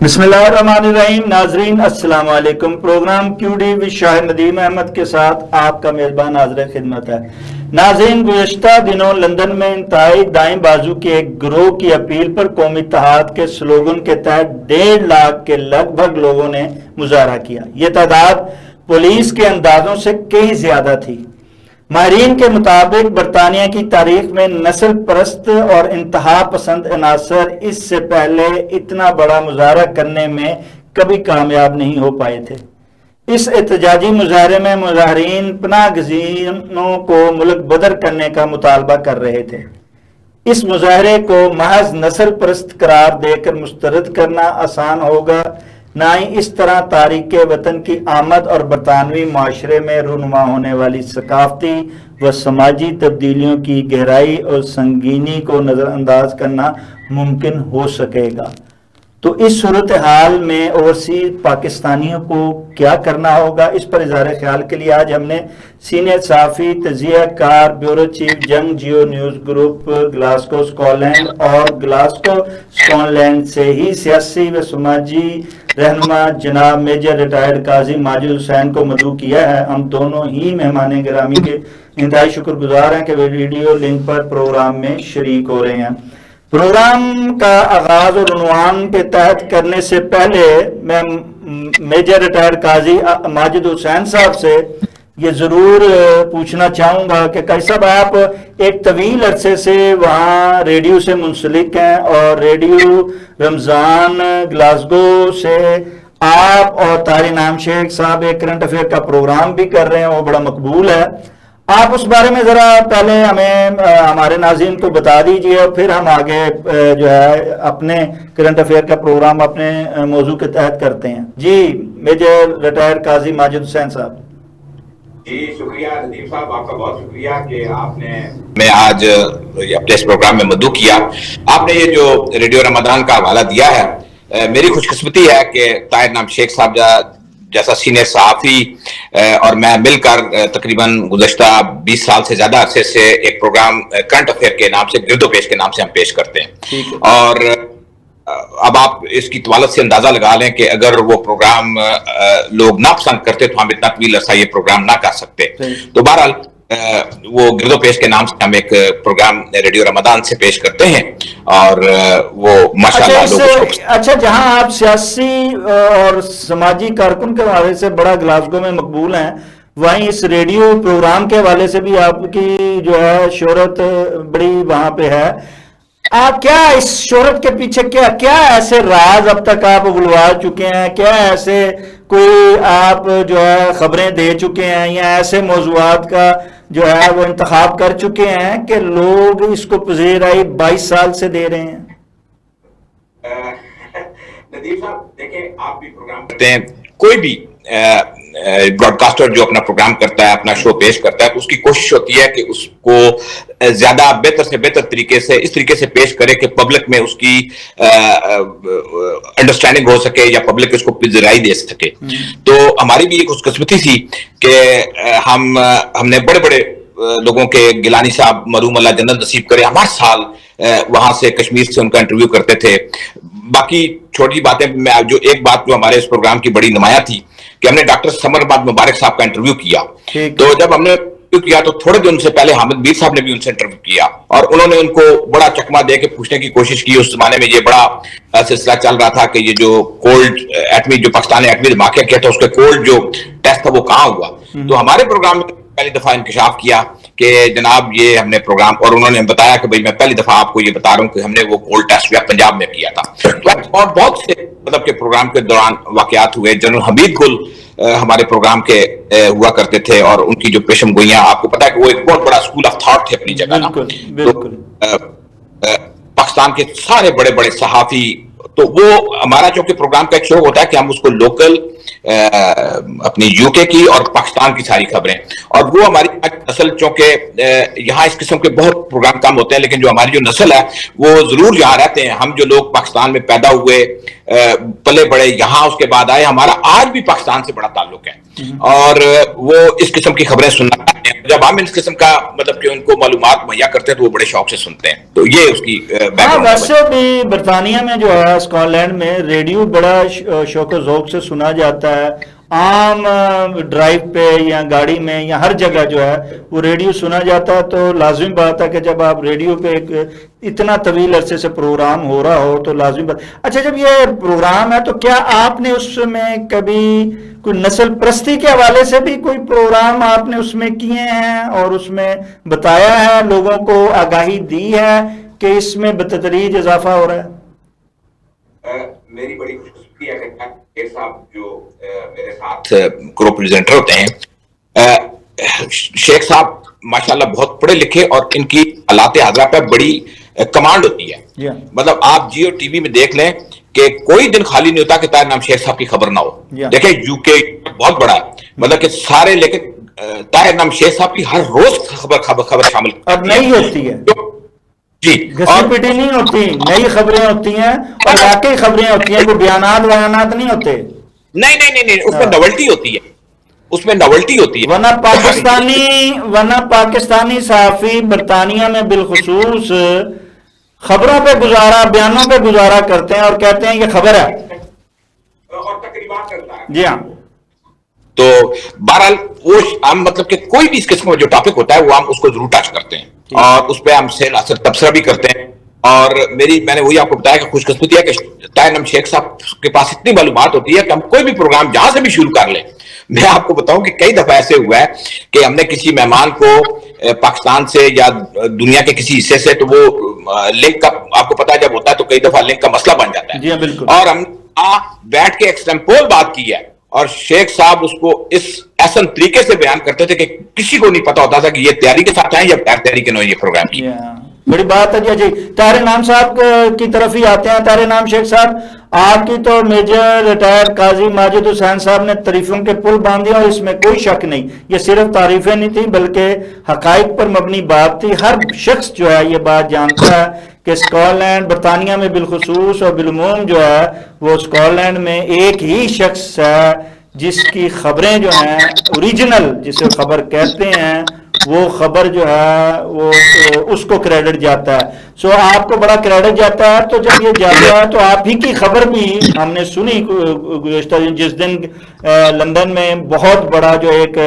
بسم اللہ الرحمن الرحیم. ناظرین السلام علیکم. پروگرام کیو ڈی وی شاہ ندیم احمد کے ساتھ آپ کا میزبان حاضر خدمت ہے. ناظرین, گزشتہ دنوں لندن میں انتہائی دائیں بازو کے ایک گروہ کی اپیل پر قومی اتحاد کے سلوگن کے تحت 1.5 لاکھ کے لگ بھگ لوگوں نے مظاہرہ کیا. یہ تعداد پولیس کے اندازوں سے کہیں زیادہ تھی. ماہرین کے مطابق برطانیہ کی تاریخ میں نسل پرست اور انتہا پسند عناصر اس سے پہلے اتنا بڑا مظاہرہ کرنے میں کبھی کامیاب نہیں ہو پائے تھے. اس احتجاجی مظاہرے میں مظاہرین پناہ گزینوں کو ملک بدر کرنے کا مطالبہ کر رہے تھے. اس مظاہرے کو محض نسل پرست قرار دے کر مسترد کرنا آسان ہوگا, نہ ہی اس طرح تاریخ وطن کی آمد اور برطانوی معاشرے میں رونما ہونے والی ثقافتی و سماجی تبدیلیوں کی گہرائی اور سنگینی کو نظر انداز کرنا ممکن ہو سکے گا. تو اس صورتحال میں اوورسیز پاکستانیوں کو کیا کرنا ہوگا, اس پر اظہار خیال کے لیے آج ہم نے سینئر صحافی, تجزیہ کار, bureau chief Jang Geo news group Glasgow Scotland اور گلاسکو سکاٹ لینڈ سے ہی سیاسی و سماجی رہنما جناب میجر ریٹائرڈ قاضی ماجد حسین کو مدعو کیا ہے. ہم دونوں ہی مہمان گرامی کے انتہائی شکر گزار ہیں کہ وہ ویڈیو لنک پر پروگرام میں شریک ہو رہے ہیں. پروگرام کا آغاز اور عنوان کے تحت کرنے سے پہلے میں میجر ریٹائرڈ قاضی ماجد حسین صاحب سے یہ ضرور پوچھنا چاہوں گا کہ قاضی صاحب, آپ ایک طویل عرصے سے وہاں ریڈیو سے منسلک ہیں اور ریڈیو رمضان گلاسگو سے آپ اور طاہر انعام شیخ صاحب ایک کرنٹ افیئر کا پروگرام بھی کر رہے ہیں, وہ بڑا مقبول ہے. آپ اس بارے میں ذرا پہلے ہمیں ہمارے ناظرین کو بتا دیجئے اور پھر ہم آگے جو ہے اپنے کرنٹ افیئر کا پروگرام اپنے موضوع کے تحت کرتے ہیں. جی میجر ریٹائرڈ قاضی ماجد حسین صاحب. جی شکریہ ندیم صاحب, آپ کا بہت شکریہ کہ آپ نے میں آج اپنے اس پروگرام میں مدعو کیا. آپ نے یہ جو ریڈیو رمضان کا حوالہ دیا ہے, میری خوش قسمتی ہے کہ طاہر انعام شیخ صاحب جیسا سینئر صحافی اور میں مل کر تقریباً گزشتہ 20 سال سے زیادہ عرصے سے ایک پروگرام کرنٹ افیئر کے نام سے, گرد و پیش کے نام سے ہم پیش کرتے ہیں. اور اب آپ اس کی طوالت سے اندازہ لگا لیں کہ اگر وہ پروگرام لوگ نہ پسند کرتے تو ہم اتنا طویل عرصہ یہ پروگرام نہ کر سکتے. تو بہرحال وہ گرد و پیش کے نام سے ہم ایک پروگرام ریڈیو رمضان سے پیش کرتے ہیں اور وہ ماشاءاللہ. اچھا, جہاں آپ سیاسی اور سماجی کارکن کے حوالے سے بڑا گلاسگو میں مقبول ہیں, وہیں اس ریڈیو پروگرام کے حوالے سے بھی آپ کی جو ہے شہرت بڑی وہاں پہ ہے. آپ کیا اس شہرت کے پیچھے کیا ایسے راز اب تک آپ اگلوا چکے ہیں, کیا ایسے کوئی آپ جو ہے خبریں دے چکے ہیں یا ایسے موضوعات کا جو ہے وہ انتخاب کر چکے ہیں کہ لوگ اس کو پذیرائی 22 سال سے دے رہے ہیں؟ ندیم صاحب دیکھیں, آپ بھی پروگرام کرتے ہیں, کوئی بھی براڈ کاسٹر جو اپنا پروگرام کرتا ہے, اپنا شو پیش کرتا ہے, تو اس کی کوشش ہوتی ہے کہ اس کو زیادہ بہتر سے بہتر طریقے سے اس طریقے سے پیش کرے کہ پبلک میں اس کی انڈرسٹینڈنگ ہو سکے یا پبلک اس کو پذیرائی دے سکے. تو ہماری بھی ایک خوش قسمتی تھی کہ ہم نے بڑے بڑے لوگوں کے, گیلانی صاحب مرحوم اللہ جنت نصیب کرے, ہر سال وہاں سے کشمیر سے ان کا انٹرویو کرتے تھے. باقی چھوٹی باتیں, میں جو ایک بات جو ہمارے اس پروگرام کی بڑی نمایاں تھی کہ ہم نے ڈاکٹر سمر بعد مبارک صاحب کا انٹرویو کیا. تو جب ہم نے کیا تو تھوڑے دن سے پہلے حامد میر صاحب نے بھی ان سے انٹرویو کیا اور انہوں نے ان کو بڑا چکمہ دے کے پوچھنے کی کوشش کی. اس زمانے میں یہ بڑا سلسلہ چل رہا تھا کہ یہ جو کولڈ ایٹمی, جو پاکستان نے ایٹمی دھماکہ کیا تھا, اس کے کولڈ جو ٹیسٹ تھا وہ کہاں ہوا. تو ہمارے پروگرام میں پہلی دفعہ انکشاف کیا کہ جناب یہ ہم نے پروگرام, اور انہوں نے بتایا کہ بھئی میں پہلی دفعہ آپ کو یہ بتا رہا ہوں کہ ہم نے وہ کولڈ ٹیسٹ پنجاب میں کیا تھا. اور بہت سے مطلب کہ پروگرام کے دوران واقعات ہوئے. جنرل حمید گل ہمارے پروگرام کے ہوا کرتے تھے اور ان کی جو پیشم گوئیاں, آپ کو پتا ہے کہ وہ ایک بہت بڑا اسکول آف تھاٹ تھے اپنی جگہ نا. پاکستان کے سارے بڑے بڑے صحافی, تو وہ ہمارا چونکہ پروگرام کا ایک شوق ہوتا ہے کہ ہم اس کو لوکل اپنی یو کے کی اور پاکستان کی ساری خبریں, اور وہ ہماری نسل, چونکہ یہاں اس قسم کے بہت پروگرام کم ہوتے ہیں لیکن جو ہماری جو نسل ہے وہ ضرور یہاں رہتے ہیں. ہم جو لوگ پاکستان میں پیدا ہوئے, پلے بڑے یہاں, اس کے بعد آئے, ہمارا آج بھی پاکستان سے بڑا تعلق ہے اور وہ اس قسم کی خبریں سننا چاہتے ہیں. جب ہم اس قسم کا مطلب کہ ان کو معلومات مہیا کرتے ہیں تو وہ بڑے شوق سے سنتے ہیں. تو یہ اس کی ویسے بھی برطانیہ میں جو ہے اسکاٹ لینڈ میں ریڈیو بڑا شوق و ذوق سے سنا جاتا ہے. عام ڈرائیو پہ یا گاڑی میں یا ہر جگہ جو ہے وہ ریڈیو سنا جاتا ہے. تو لازمی بات ہے کہ جب آپ ریڈیو پہ ایک اتنا طویل عرصے سے پروگرام ہو رہا ہو تو لازمی بات. اچھا جب یہ پروگرام ہے تو کیا آپ نے اس میں کبھی کوئی نسل پرستی کے حوالے سے بھی کوئی پروگرام آپ نے اس میں کیے ہیں اور اس میں بتایا ہے, لوگوں کو آگاہی دی ہے کہ اس میں بتدریج اضافہ ہو رہا ہے؟ میری بڑی خوش قسمتی ہے کہ شیخ صاحب جو میرے ساتھ کو پریزنٹر ہوتے ہیں, شیخ صاحب ماشاءاللہ بہت پڑھے لکھے اور ان کی حالات حاضرہ پہ بڑی کمانڈ ہوتی ہے. مطلب آپ جیو ٹی وی میں دیکھ لیں کہ کوئی دن خالی نہیں ہوتا کہ طاہر نام شیخ صاحب کی خبر نہ ہو. دیکھیں یو کے بہت بڑا ہے, مطلب کہ سارے, لیکن طاہر نام شیخ صاحب کی ہر روز خبر شامل اور نہیں ہوتی ہے جی, گھسی پٹی نہیں ہوتی, نئی خبریں ہوتی ہیں اور واقعی خبریں ہوتی ہیں, کوئی بیانات نہیں ہوتے. نہیں اس میں نولٹی ہوتی ہے, اس میں نولٹی ہوتی ہے. ورنہ پاکستانی صحافی برطانیہ میں بالخصوص خبروں پہ گزارا, بیانوں پہ گزارا کرتے ہیں اور کہتے ہیں یہ خبر ہے اور تقریبات کرتا ہے. جی ہاں. تو بہرحال وہ ہم مطلب کہ کوئی بھی اس قسم کا جو ٹاپک ہوتا ہے وہ ہم اس کو ضرور ٹچ کرتے ہیں اور اس پہ ہم تبصرہ بھی کرتے ہیں. اور میں نے وہی آپ کو بتایا کہ خوش قسمتی ہے کہ طاہر نام شیخ صاحب کے پاس اتنی معلومات ہوتی ہے کہ ہم کوئی بھی پروگرام جہاں سے بھی شروع کر لیں. میں آپ کو بتاؤں کہ کئی دفعہ ایسے ہوا ہے کہ ہم نے کسی مہمان کو پاکستان سے یا دنیا کے کسی حصے سے, تو وہ لنک کا آپ کو پتا جب ہوتا ہے تو کئی دفعہ لنک کا مسئلہ بن جاتا ہے. جی بالکل. اور ہم بیٹھ کے ایکسٹمپول بات کی ہے اور شیخ صاحب اس کو اس ایسا طریقے سے بیان کرتے تھے کہ کسی کو نہیں پتا ہوتا تھا کہ یہ تیاری کے ساتھ آئے یا بغیر تیاری کے یہ پروگرام کی. بڑی بات ہے. جی طاہر نام صاحب کی طرف ہی آتے ہیں. طاہر نام شیخ صاحب, آپ کی تو میجر ریٹائرڈ قاضی ماجد حسین صاحب نے تعریفوں کے پل باندھ دیا اور اس میں کوئی شک نہیں, یہ صرف تعریفیں نہیں تھی بلکہ حقائق پر مبنی بات تھی. ہر شخص جو ہے یہ بات جانتا ہے کہ اسکاٹ لینڈ برطانیہ میں بالخصوص اور بالعموم جو ہے وہ اسکاٹ لینڈ میں ایک ہی شخص ہے جس کی خبریں جو ہیں اوریجنل, جسے خبر کہتے ہیں, وہ خبر جو ہے وہ اس کو کریڈٹ جاتا ہے. سو آپ کو بڑا کریڈٹ جاتا ہے. تو جب یہ جاتا ہے تو آپ ہی کی خبر بھی ہم نے سنی گزشتہ جس دن لندن میں بہت بڑا جو ایک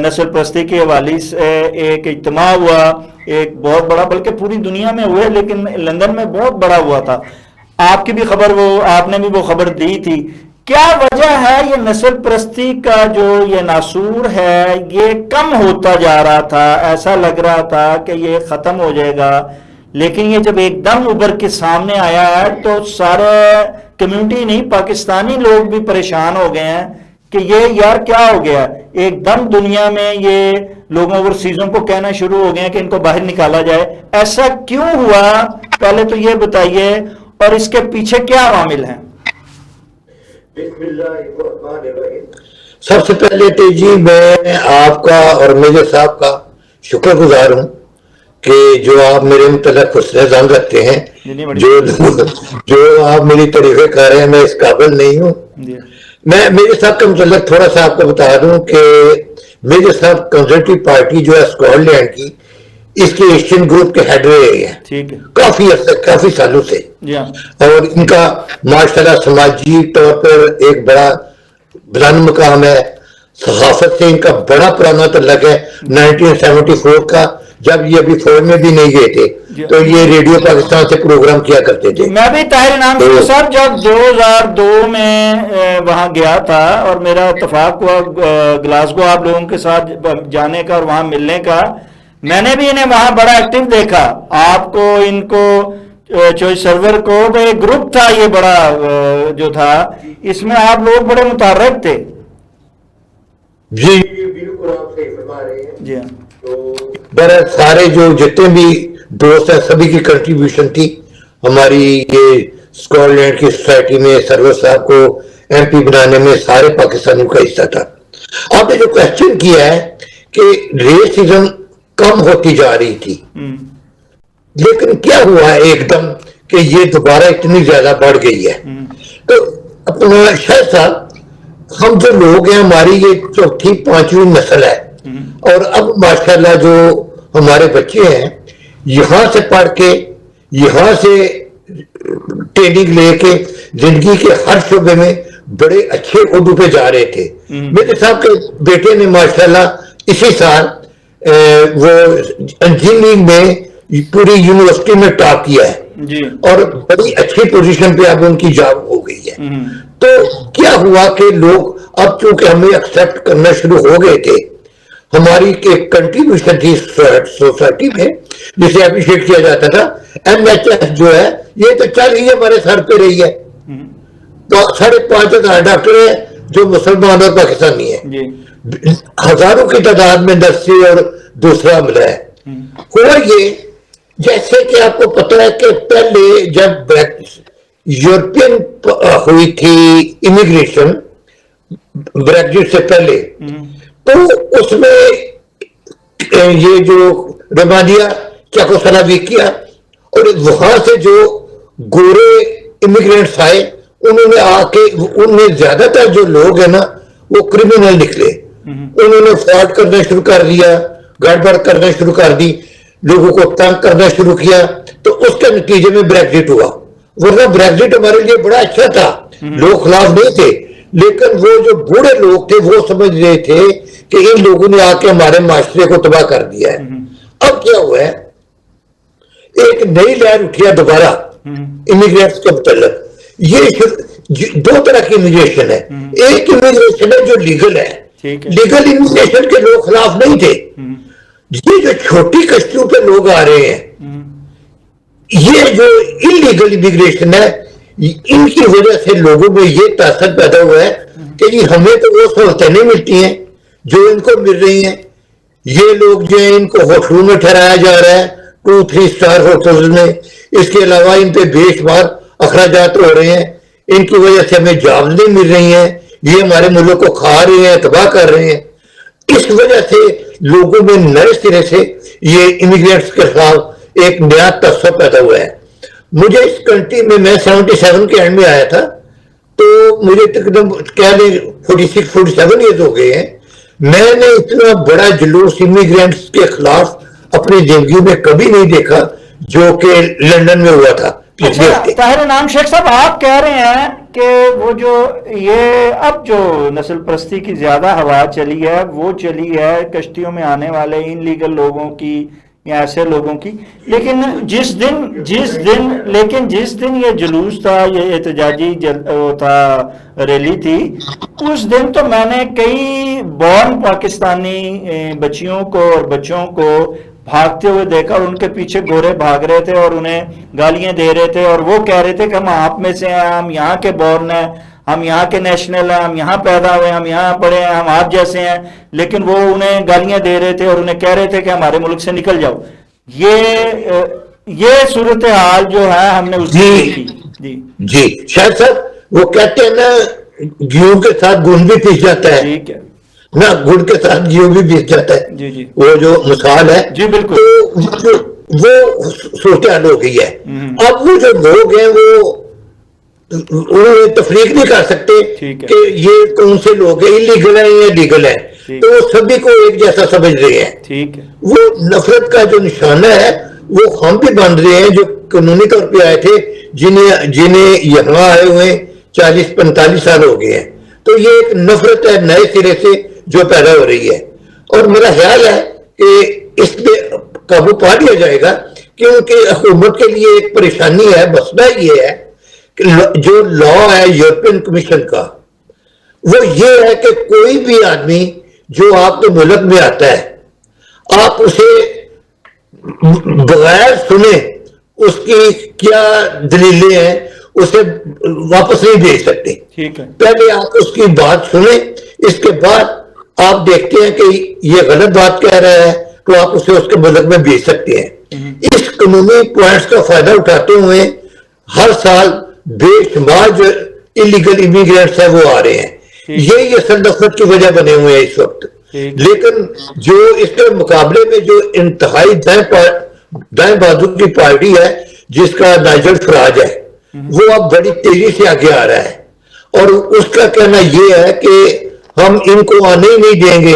نسل پرستی کے حوالے سے ایک اجتماع ہوا, ایک بہت بڑا, بلکہ پوری دنیا میں ہوئے لیکن لندن میں بہت بڑا ہوا تھا. آپ کی بھی خبر وہ, آپ نے بھی وہ خبر دی تھی. کیا وجہ ہے یہ نسل پرستی کا جو یہ ناسور ہے یہ کم ہوتا جا رہا تھا, ایسا لگ رہا تھا کہ یہ ختم ہو جائے گا, لیکن یہ جب ایک دم ابھر کے سامنے آیا ہے تو سارے کمیونٹی نہیں پاکستانی لوگ بھی پریشان ہو گئے ہیں کہ یہ یار کیا ہو گیا. ایک دم دنیا میں یہ لوگوں اور چیزوں کو کہنا شروع ہو گئے کہ ان کو باہر نکالا جائے. ایسا کیوں ہوا, پہلے تو یہ بتائیے, اور اس کے پیچھے کیا عوامل ہیں؟ سب سے پہلے تو جی میں آپ کا اور میجر صاحب کا شکر گزار ہوں کہ جو آپ میرے متعلق حسن ظن رکھتے ہیں, جو آپ میری تعریفیں کر رہے ہیں. میں اس قابل نہیں ہوں. میں میجر صاحب کے متعلق تھوڑا سا آپ کو بتا دوں کہ میجر صاحب کنزرویٹو پارٹی جو ہے اسکاٹ لینڈ کی, اس کے ایشین گروپ کے ہیڈ رہے ہیں کافی عرصے, کافی سالوں سے, اور ان کا ماشاءاللہ سماجی طور پر ایک بڑا بلند مقام ہے. صحافت سے ان کا بڑا پرانا تعلق ہے 1974 کا, جب یہ ابھی فوج میں بھی نہیں گئے تھے تو یہ ریڈیو پاکستان سے پروگرام کیا کرتے تھے. میں بھی طاہر نام شیخ صاحب جب 2002 میں وہاں گیا تھا اور میرا اتفاق ہوا گلاسگو آپ لوگوں کے ساتھ جانے کا اور وہاں ملنے کا, میں نے بھی انہیں وہاں بڑا ایکٹیو دیکھا. آپ کو, ان کو, چوائس سرور کو, ایک گروپ تھا یہ بڑا جو تھا, اس میں آپ لوگ بڑے متحرک تھے. جی بالکل آپ صحیح فرما رہے ہیں. جی ہاں, سارے جو جتنے بھی دوست ہیں سبھی کی کنٹریبیوشن تھی ہماری یہ اسکاٹ لینڈ کی سوسائٹی میں. سرور صاحب کو ایم پی بنانے میں سارے پاکستانیوں کا حصہ تھا. آپ نے جو کوشچن کیا ہے کہ ریسزم کم ہوتی جا رہی تھی, لیکن کیا ہوا ہے ایک دم کہ یہ دوبارہ اتنی زیادہ بڑھ گئی ہے. تو اپنا شاید صاحب, ہم جو لوگ ہیں, ہماری یہ چوتھی پانچویں نسل ہے, اور اب ماشاءاللہ جو ہمارے بچے ہیں یہاں سے پڑھ کے یہاں سے ٹریننگ لے کے زندگی کے ہر شعبے میں بڑے اچھے عہدوں پہ جا رہے تھے. میرے صاحب کے بیٹے نے ماشاءاللہ اسی سال وہ انجینئرنگ میں پوری یونیورسٹی میں ٹاپ کیا ہے جی. اور بڑی اچھی پوزیشن پہ اب ان کی جاب ہو گئی ہے. تو کیا ہوا کہ لوگ اب چونکہ ہمیں ایکسپٹ کرنا شروع ہو گئے تھے, ہماری ایک کنٹریبیوشن تھی سوسائٹی میں جسے اپریشیٹ کیا جاتا تھا. ایم ایچ ایس جو ہے یہ تو چل ہی ہمارے سر پہ رہی ہے. تو 5,500 ڈاکٹر ہیں جو مسلمان اور پاکستانی ہیں, ہزاروں کی تعداد میں نرسری اور دوسرا عملہ ہے. ہوا یہ جیسے کہ آپ کو پتہ ہے کہ پہلے جب یورپین ہوئی تھی امیگریشن بریگزٹ سے پہلے, تو اس میں یہ جو رومانیہ چیکوسلوواکیا اور وہاں سے جو گورے امیگرینٹس آئے انہوں نے آ کے ان میں زیادہ تر جو لوگ ہیں نا وہ کرمنل نکلے. انہوں نے فراڈ کرنا شروع کر دیا, گڑبڑ کرنا شروع کر دی, لوگوں کو تنگ کرنا شروع کیا. تو اس کے نتیجے میں بریگزٹ ہوا. ورنہ بریگزٹ ہمارے لیے بڑا اچھا تھا, لوگ خلاف نہیں تھے, لیکن وہ جو بوڑھے لوگ تھے وہ سمجھ رہے تھے کہ ان لوگوں نے آ کے ہمارے معاشرے کو تباہ کر دیا ہے. اب کیا ہوا ہے, ایک نئی لہر اٹھیا دوبارہ امیگرینٹس کے متعلق. یہ 2 طرح کی امیگریشن ہے. ایک امیگریشن ہے جو لیگل ہے, لیگل امیگریشن کے لوگ خلاف نہیں تھے. یہ جو چھوٹی کشتیوں پہ لوگ آ رہے ہیں, یہ جو انلیگل امیگریشن ہے, ان کی وجہ سے لوگوں میں یہ تاثر پیدا ہوا ہے کہ جی ہمیں تو وہ سہولتیں نہیں ملتی ہیں جو ان کو مل رہی ہیں. یہ لوگ جو ہیں ان کو ہوٹلوں میں ٹھہرایا جا رہا ہے, 2-3 اسٹار ہوٹل میں. اس کے علاوہ ان پہ بے شمار اخراجات ہو رہے ہیں. ان کی وجہ سے ہمیں جاب نہیں مل رہی ہیں, یہ ہمارے ملک کو کھا رہے ہیں, تباہ کر رہے ہیں. اس وجہ سے لوگوں میں نئے سرے سے یہ امیگرینٹس کے خلاف ایک نیا تعصب پیدا ہوا ہے. مجھے اس کنٹری میں 77 کے اینڈ میں آیا تھا, تو مجھے تقریباً کہہ لیں 46-47 ایئرز ہو گئے ہیں. میں نے اتنا بڑا جلوس امیگرینٹس کے خلاف اپنی زندگی میں کبھی نہیں دیکھا جو کہ لندن میں ہوا تھا. طاہر انعام شیخ صاحب, آپ کہہ رہے ہیں کہ وہ جو یہ اب جو نسل پرستی کی زیادہ ہوا چلی ہے وہ چلی ہے کشتیوں میں آنے والے ان لیگل لوگوں کی یا ایسے لوگوں کی. لیکن جس دن یہ جلوس تھا, یہ احتجاجی تھا, ریلی تھی, اس دن تو میں نے کئی بورن پاکستانی بچیوں کو اور بچوں کو بھاگتے ہوئے دیکھا, اور ان کے پیچھے گورے بھاگ رہے تھے اور انہیں گالیاں دے رہے تھے, اور وہ کہہ رہے تھے کہ ہم آپ میں سے ہیں, ہم یہاں کے بورن ہیں, ہم یہاں کے نیشنل ہیں, ہم یہاں پیدا ہوئے, ہم یہاں پڑھے ہیں, ہم آپ جیسے ہیں. لیکن وہ انہیں گالیاں دے رہے تھے اور انہیں کہہ رہے تھے کہ ہمارے ملک سے نکل جاؤ. یہ صورتحال جو ہے ہم نے اس کی جی شاید صاحب وہ کہتے ہیں نا گیہوں کے ساتھ گڑ بھی پیس جاتا ہے, ٹھیک ہے نہ گڑ کے ساتھ گیہوں بھی پیس جاتا ہے. جی وہ جو مثال ہے جی بالکل, تو وہ صورتحال ہو گئی ہے. اب وہ جو لوگ ہیں وہ انہوں تفریق نہیں کر سکتے کہ یہ کون سے لوگ ہیں, انلیگل ہیں یا لیگل ہیں, تو وہ سبھی کو ایک جیسا سمجھ رہے ہیں. ٹھیک ہے, وہ نفرت کا جو نشانہ ہے وہ ہم بھی بن رہے ہیں جو قانونی طور پہ آئے تھے, جنہیں یہاں آئے ہوئے 40-45 سال ہو گئے ہیں. تو یہ ایک نفرت ہے نئے سرے سے جو پیدا ہو رہی ہے, اور میرا خیال ہے کہ اس پہ قابو پا لیا جائے گا, کیونکہ حکومت کے لیے ایک پریشانی ہے. مسئلہ یہ ہے کہ جو لا ہے یورپین کمیشن کا, وہ یہ ہے کہ کوئی بھی آدمی جو آپ کے ملک میں آتا ہے, آپ اسے بغیر سنے اس کی کیا دلیلیں ہیں اسے واپس نہیں بھیج سکتے. پہلے آپ اس کی بات سنیں, اس کے بعد آپ دیکھتے ہیں کہ یہ غلط بات کہہ رہا ہے تو آپ اسے اس کے ملک میں بھیج سکتے ہیں. اس قانونی پوائنٹس کا فائدہ اٹھاتے ہوئے ہر سال بے شمار جو انلیگل امیگرینٹس ہیں وہ آ رہے ہیں. یہ اصل نفرت کی وجہ بنے ہوئے ہیں اس وقت. لیکن جو اس کے مقابلے میں جو انتہائی دائیں بازو کی پارٹی ہے جس کا نائجل فراج ہے, وہ اب بڑی تیزی سے آگے آ رہا ہے, اور اس کا کہنا یہ ہے کہ ہم ان کو آنے ہی نہیں دیں گے,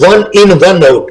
1 in 1 out,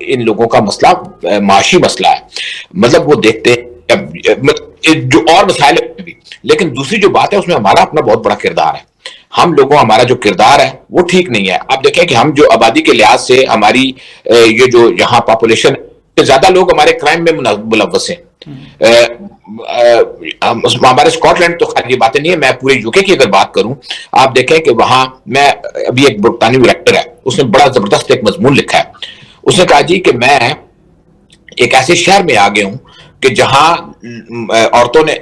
ان لوگوں کا مسئلہ معاشی مسئلہ ہے. مطلب وہ دیکھتے ہیں جو اور مسائل بھی, لیکن دوسری جو بات ہے اس میں ہمارا اپنا بہت بڑا کردار ہے. ہم لوگوں ہمارا جو کردار ہے وہ ٹھیک نہیں ہے. آپ دیکھیں کہ ہم جو آبادی کے لحاظ سے ہماری یہ جو یہاں پاپولیشن زیادہ لوگ ہمارے کرائم میں ملوث ہیں. ہمارے اسکاٹ لینڈ تو خیر یہ باتیں نہیں ہے, میں پورے یو کے کی اگر بات کروں, آپ دیکھیں کہ وہاں میں ابھی ایک برطانوی ریکٹر ہے, اس نے بڑا زبردست ایک مضمون لکھا ہے. اس نے کہا جی کہ میں ایک ایسے شہر میں آ گیا ہوں کہ جہاں عورتوں نے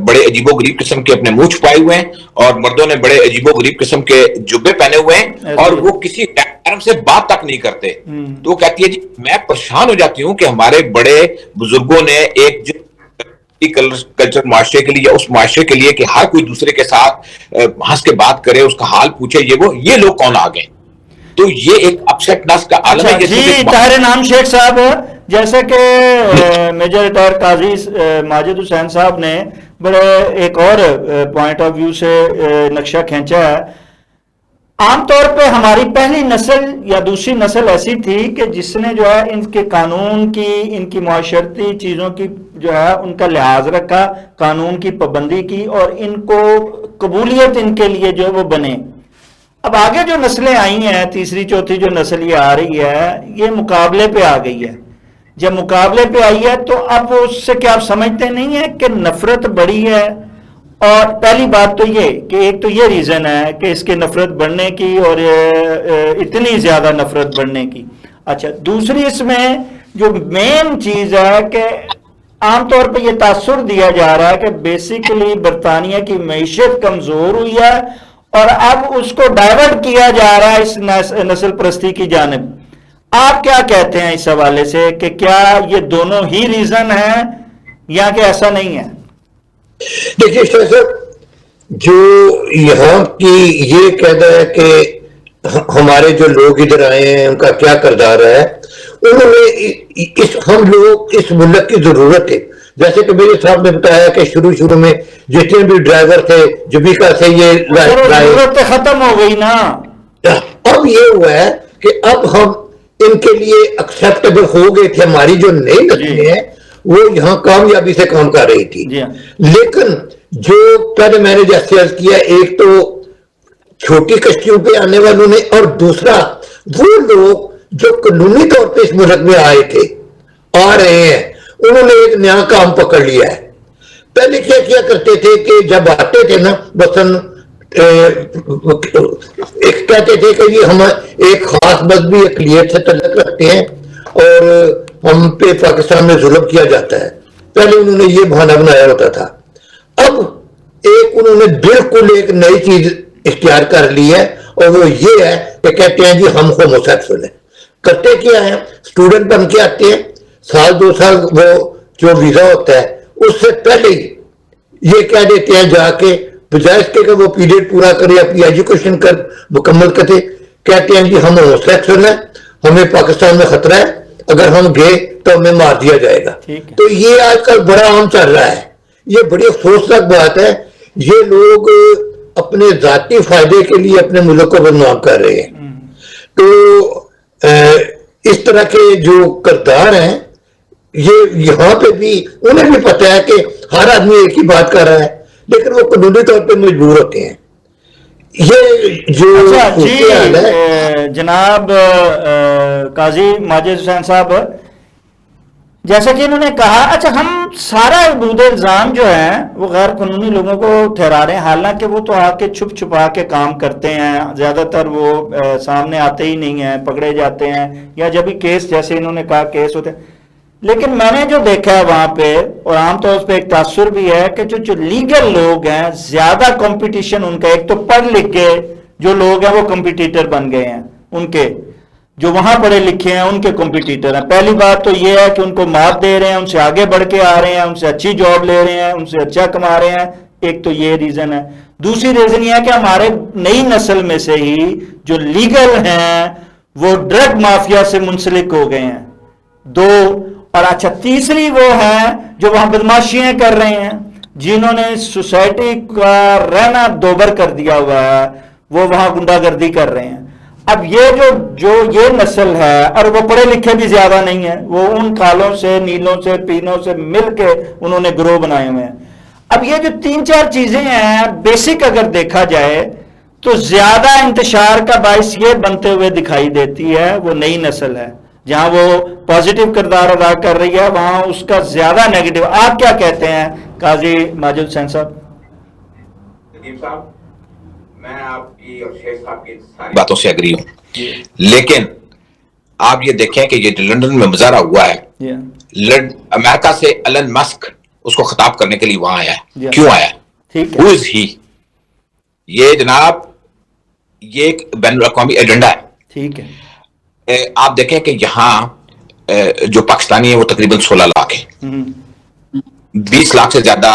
بڑے عجیب و غریب قسم کے اپنے منہ چھپائے ہوئے ہیں اور مردوں نے بڑے عجیب و غریب قسم کے جبے پہنے ہوئے ہیں اور وہ کسی سے بات تک نہیں کرتے. تو وہ کہتی ہے جی میں پریشان ہو جاتی ہوں کہ ہمارے بڑے بزرگوں نے ایک کلچر معاشرے کے لیے, اس معاشرے کے لیے کہ ہر کوئی دوسرے کے ساتھ ہنس کے بات کرے, اس کا حال پوچھے, یہ لوگ کون آ گئے. تو یہ ایک اپسیٹ نس کا عالم ہے. جی طاہر انعام شیخ صاحب, جیسے کہ میجر ریٹائر قاضی ماجد حسین صاحب نے بڑے ایک اور پوائنٹ آف ویو سے نقشہ کھینچا ہے. عام طور پہ ہماری پہلی نسل یا دوسری نسل ایسی تھی کہ جس نے جو ہے ان کے قانون کی, ان کی معاشرتی چیزوں کی جو ہے ان کا لحاظ رکھا, قانون کی پابندی کی اور ان کو قبولیت ان کے لیے جو وہ بنے. اب آگے جو نسلیں آئی ہیں, تیسری چوتھی جو نسل یہ آ رہی ہے, یہ مقابلے پہ آ گئی ہے. جب مقابلے پہ آئی ہے تو اب اس سے کیا آپ سمجھتے نہیں ہیں کہ نفرت بڑھی ہے؟ اور پہلی بات تو یہ کہ ایک تو یہ ریزن ہے کہ اس کے نفرت بڑھنے کی اور اتنی زیادہ نفرت بڑھنے کی. اچھا, دوسری اس میں جو مین چیز ہے کہ عام طور پہ یہ تاثر دیا جا رہا ہے کہ بیسیکلی برطانیہ کی معیشت کمزور ہوئی ہے اور اب اس کو ڈائیورٹ کیا جا رہا ہے اس نسل پرستی کی جانب. آپ کیا کہتے ہیں اس حوالے سے کہ کیا یہ دونوں ہی ریزن ہیں یا کہ ایسا نہیں ہے؟ دیکھیے شاہ صاحب, جو یہاں کی یہ کہنا ہے کہ ہمارے جو لوگ ادھر آئے ہیں ان کا کیا کردار ہے, انہوں نے ہم لوگ اس ملک کی ضرورت ہے. جیسے کہ میرے صاحب نے بتایا کہ شروع میں جتنے بھی ڈرائیور تھے جمیکا سے یہ ضرورت ختم ہو گئی نا. اب یہ ہوا ہے کہ اب ہم ان کے لیے ایکسیپٹیبل ہو گئے تھے. ہماری جو نئی نسلیں ہیں وہ یہاں کامیابی سے کام کر رہی تھی. لیکن جو پہلے میں نے جیسے عرض کیا, ایک تو چھوٹی کشتیوں پہ آنے والوں نے, اور دوسرا وہ لوگ جو قانونی طور پہ اس ملک میں آئے تھے, آ رہے ہیں, انہوں نے ایک نیا کام پکڑ لیا ہے. پہلے کیا کرتے تھے کہ جب آتے تھے نا, مثلا ایک کہتے تھے کہ یہ ہم ایک خاص مذہبی اقلیت سے تعلق رکھتے ہیں اور ہم پہ پاکستان میں ظلم کیا جاتا ہے. پہلے انہوں نے یہ بہانہ بنایا ہوتا تھا. اب انہوں نے بالکل ایک نئی چیز اختیار کر لی ہے اور وہ یہ ہے کہ کہتے ہیں جی ہم ہومو سیکسول ہیں. کرتے کیا ہے, اسٹوڈنٹ بن کے آتے ہیں, سال 2 سال وہ جو ویزا ہوتا ہے اس سے پہلے ہی یہ کہہ دیتے ہیں, جا کے بجائے اس کے کہ وہ پیریڈ پورا کرے, اپنی ایجوکیشن مکمل کرتے, کہتے ہیں جی ہم ہومو سیکسول ہیں, ہمیں پاکستان میں خطرہ ہے, اگر ہم گئے تو ہمیں مار دیا جائے گا. تو یہ آج کل بڑا عام چل رہا ہے. یہ بڑی افسوسناک بات ہے. یہ لوگ اپنے ذاتی فائدے کے لیے اپنے ملک کو بدنام کر رہے ہیں. تو اس طرح کے جو کردار ہیں یہ یہاں پہ بھی انہیں بھی پتہ ہے کہ ہر آدمی ایک ہی بات کر رہا ہے, لیکن وہ قانونی طور پہ مجبور ہوتے ہیں. یہ جو جناب قاضی ماجد حسین صاحب, جیسا کہ انہوں نے کہا, اچھا ہم سارا عبود الزام جو ہے وہ غیر قانونی لوگوں کو ٹھہرا رہے ہیں, حالانکہ وہ تو آ کے چھپ چھپا کے کام کرتے ہیں, زیادہ تر وہ سامنے آتے ہی نہیں ہیں, پکڑے جاتے ہیں, یا جب بھی کیس جیسے انہوں نے کہا کیس ہوتے ہیں. لیکن میں نے جو دیکھا ہے وہاں پہ, اور عام طور پہ ایک تاثر بھی ہے کہ جو لیگل لوگ ہیں زیادہ کمپٹیشن ان کا, ایک تو پڑھ لکھ کے جو لوگ ہیں وہ کمپٹیٹر بن گئے ہیں, ان کے جو وہاں پڑھے لکھے ہیں ان کے کمپٹیٹر ہیں. پہلی بات تو یہ ہے کہ ان کو مات دے رہے ہیں, ان سے آگے بڑھ کے آ رہے ہیں, ان سے اچھی جاب لے رہے ہیں, ان سے اچھا کما رہے ہیں. ایک تو یہ ریزن ہے. دوسری ریزن یہ ہے کہ ہمارے نئی نسل میں سے ہی جو لیگل ہیں وہ ڈرگ مافیا سے منسلک ہو گئے ہیں. 2 اور اچھا تیسری وہ ہیں جو وہاں بدماشیاں کر رہے ہیں, جنہوں نے سوسائٹی کا رہنا دوبر کر دیا ہوا ہے, وہ وہاں گنڈا گردی کر رہے ہیں. اب یہ جو یہ نسل ہے، اور وہ پڑھے لکھے بھی زیادہ نہیں ہیں، وہ ان کالوں سے، نیلوں سے، پینوں سے مل کے انہوں نے گروہ بنائے ہوئے ہیں. اب یہ جو 3-4 چیزیں ہیں بیسک اگر دیکھا جائے تو زیادہ انتشار کا باعث یہ بنتے ہوئے دکھائی دیتی ہے وہ نئی نسل ہے. جہاں وہ پازیٹیو کردار ادا کر رہی ہے وہاں اس کا زیادہ نیگیٹو. آپ کیا کہتے ہیں قاضی ماجد حسین صاحب؟ میں آپ کی اور شیخ صاحب کی ساری باتوں سے اگری ہوں، لیکن آپ یہ دیکھیں کہ یہ لندن میں مظاہرہ ہوا ہے، امریکہ سے ایلن مسک اس کو خطاب کرنے کے لیے وہاں آیا ہے. کیوں آیا؟ Who is he؟ یہ جناب یہ ایک بین الاقوامی ایجنڈا ہے. ٹھیک ہے. آپ دیکھیں کہ یہاں جو پاکستانی ہیں وہ تقریباً 16 لاکھ ہیں، 20 لاکھ سے زیادہ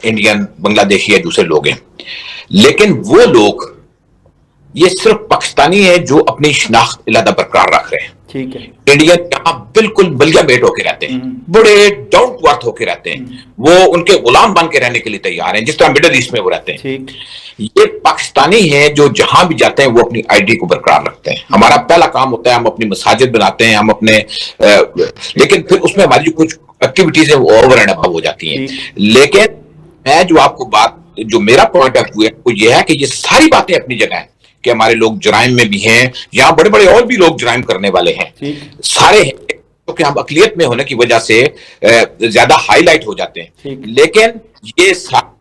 انڈین، بنگلہ دیشی یا دوسرے لوگ ہیں. لیکن وہ لوگ یہ صرف پاکستانی ہیں جو اپنی شناخت علیحدہ برقرار رکھ رہے ہیں. ٹھیک ہے. انڈین یہاں بالکل بلیا بیٹ ہو کے رہتے ہیں، بڑے ڈاؤن ٹو ارتھ ہو کے رہتے ہیں، وہ ان کے غلام بن کے رہنے کے لیے تیار ہیں جس طرح مڈل ایسٹ میں وہ رہتے ہیں. یہ پاکستانی ہیں جو جہاں بھی جاتے ہیں وہ اپنی آئی ڈی کو برقرار رکھتے ہیں. ہمارا پہلا کام ہوتا ہے ہم اپنی مساجد بناتے ہیں، ہم اپنے لیکن پھر اس میں ہماری جو کچھ ایکٹیویٹیز ہیں وہ اوور اینڈ ابو ہو جاتی ہیں. لیکن میں جو آپ کو بات، جو میرا پوائنٹ آف ویو ہے وہ یہ ہے کہ یہ ساری باتیں اپنی جگہ ہیں کہ ہمارے لوگ جرائم میں بھی ہیں، یہاں بڑے بڑے اور بھی لوگ جرائم کرنے والے ہیں، سارے ہیں، کیونکہ ہم اقلیت میں ہونے کی وجہ سے زیادہ ہائی لائٹ ہو جاتے ہیں. لیکن یہ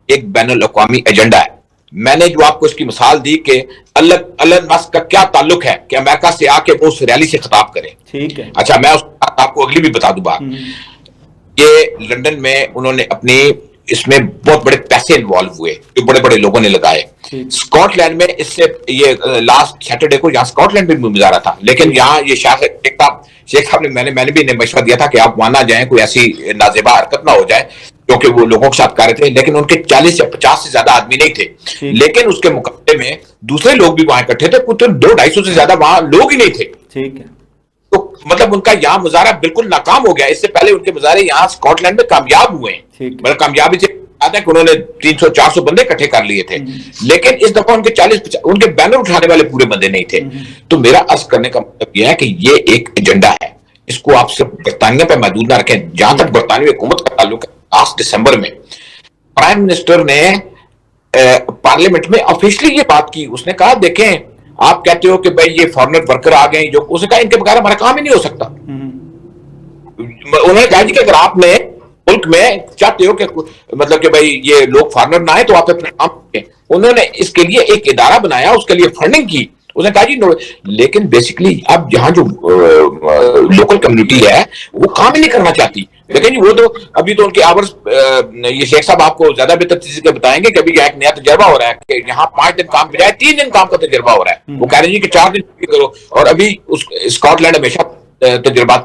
ایک بین الاقوامی ایجنڈا ہے. میں نے جو آپ کو اس کی مثال دی کہ ایلن مسک کا کیا تعلق ہے کہ امریکہ سے آ کے وہ اس ریلی سے خطاب کرے. ٹھیک ہے. اچھا میں آپ کو اگلی بھی بتا دوں بات. یہ لندن میں انہوں نے اپنی اس میں بہت بڑے پیسے انوالو ہوئے جو بڑے بڑے لوگوں نے لگائے. اسکاٹ لینڈ میں اس سے یہ لاسٹ سیٹرڈے کو یہاں اسکاٹ لینڈ میں مظاہرہ تھا، لیکن یہاں یہ شیخ صاحب نے میں نے بھی مشورہ دیا تھا کہ آپ وہاں نہ جائیں، کوئی ایسی نازیبا حرکت نہ ہو جائے، کیونکہ وہ لوگوں کے ساتھ کر رہے تھے، لیکن ان کے 40 یا 50 سے زیادہ آدمی نہیں تھے. لیکن اس کے مقابلے میں دوسرے لوگ بھی وہاں اکٹھے تھے، کچھ 200-250 سے زیادہ وہاں لوگ ہی نہیں تھے. ٹھیک ہے. تو مطلب ان کا یہاں مظاہرہ بالکل ناکام ہو گیا. اس سے پہلے ان کے مظاہرے یہاں اسکاٹ لینڈ میں کامیاب ہوئے ہیں، مطلب کامیابی سے کہ انہوں نے 300-400 بندے اکٹھے کر لیے تھے، لیکن اس دفعہ ان کے 40-50 ان کے بینر اٹھانے والے پورے بندے نہیں تھے. تو میرا عرض کرنے کا مطلب یہ ہے کہ یہ ایک ایجنڈا ہے، اس کو آپ صرف برطانیہ پہ محدود نہ رکھیں. جہاں تک برطانوی حکومت کا تعلق ہے، لاسٹ دسمبر میں پرائم منسٹر نے پارلیمنٹ میں آفیشلی یہ بات کی. اس نے کہا دیکھیں آپ کہتے ہو کہ بھائی یہ فارنر ورکر آ گئے، جو اس نے کہا ان کے بغیر ہمارا کام ہی نہیں ہو سکتا. انہوں نے کہا جی کہ اگر آپ نے ملک میں چاہتے ہو کہ مطلب کہ بھائی یہ لوگ فارنر نہ آئے تو آپ اپنا کام کریں. انہوں نے اس کے لیے ایک ادارہ بنایا، اس کے لیے فنڈنگ کی. اس نے کہا جی لیکن بیسیکلی اب یہاں جو لوکل کمیونٹی ہے وہ کام ہی نہیں کرنا چاہتی. لیکن جی وہ تو ابھی تو ان کے آورز، یہ شیخ صاحب آپ کو زیادہ بہتر چیز کے بتائیں گے کہ ابھی ایک نیا تجربہ ہو رہا ہے کہ یہاں 5 دن کام بجائے 3 دن کام کا تجربہ ہو رہا ہے. وہ کہہ رہے ہیں کہ 4 دن کرو. اور ابھی اسکاٹ لینڈ ہمیشہ تجربہ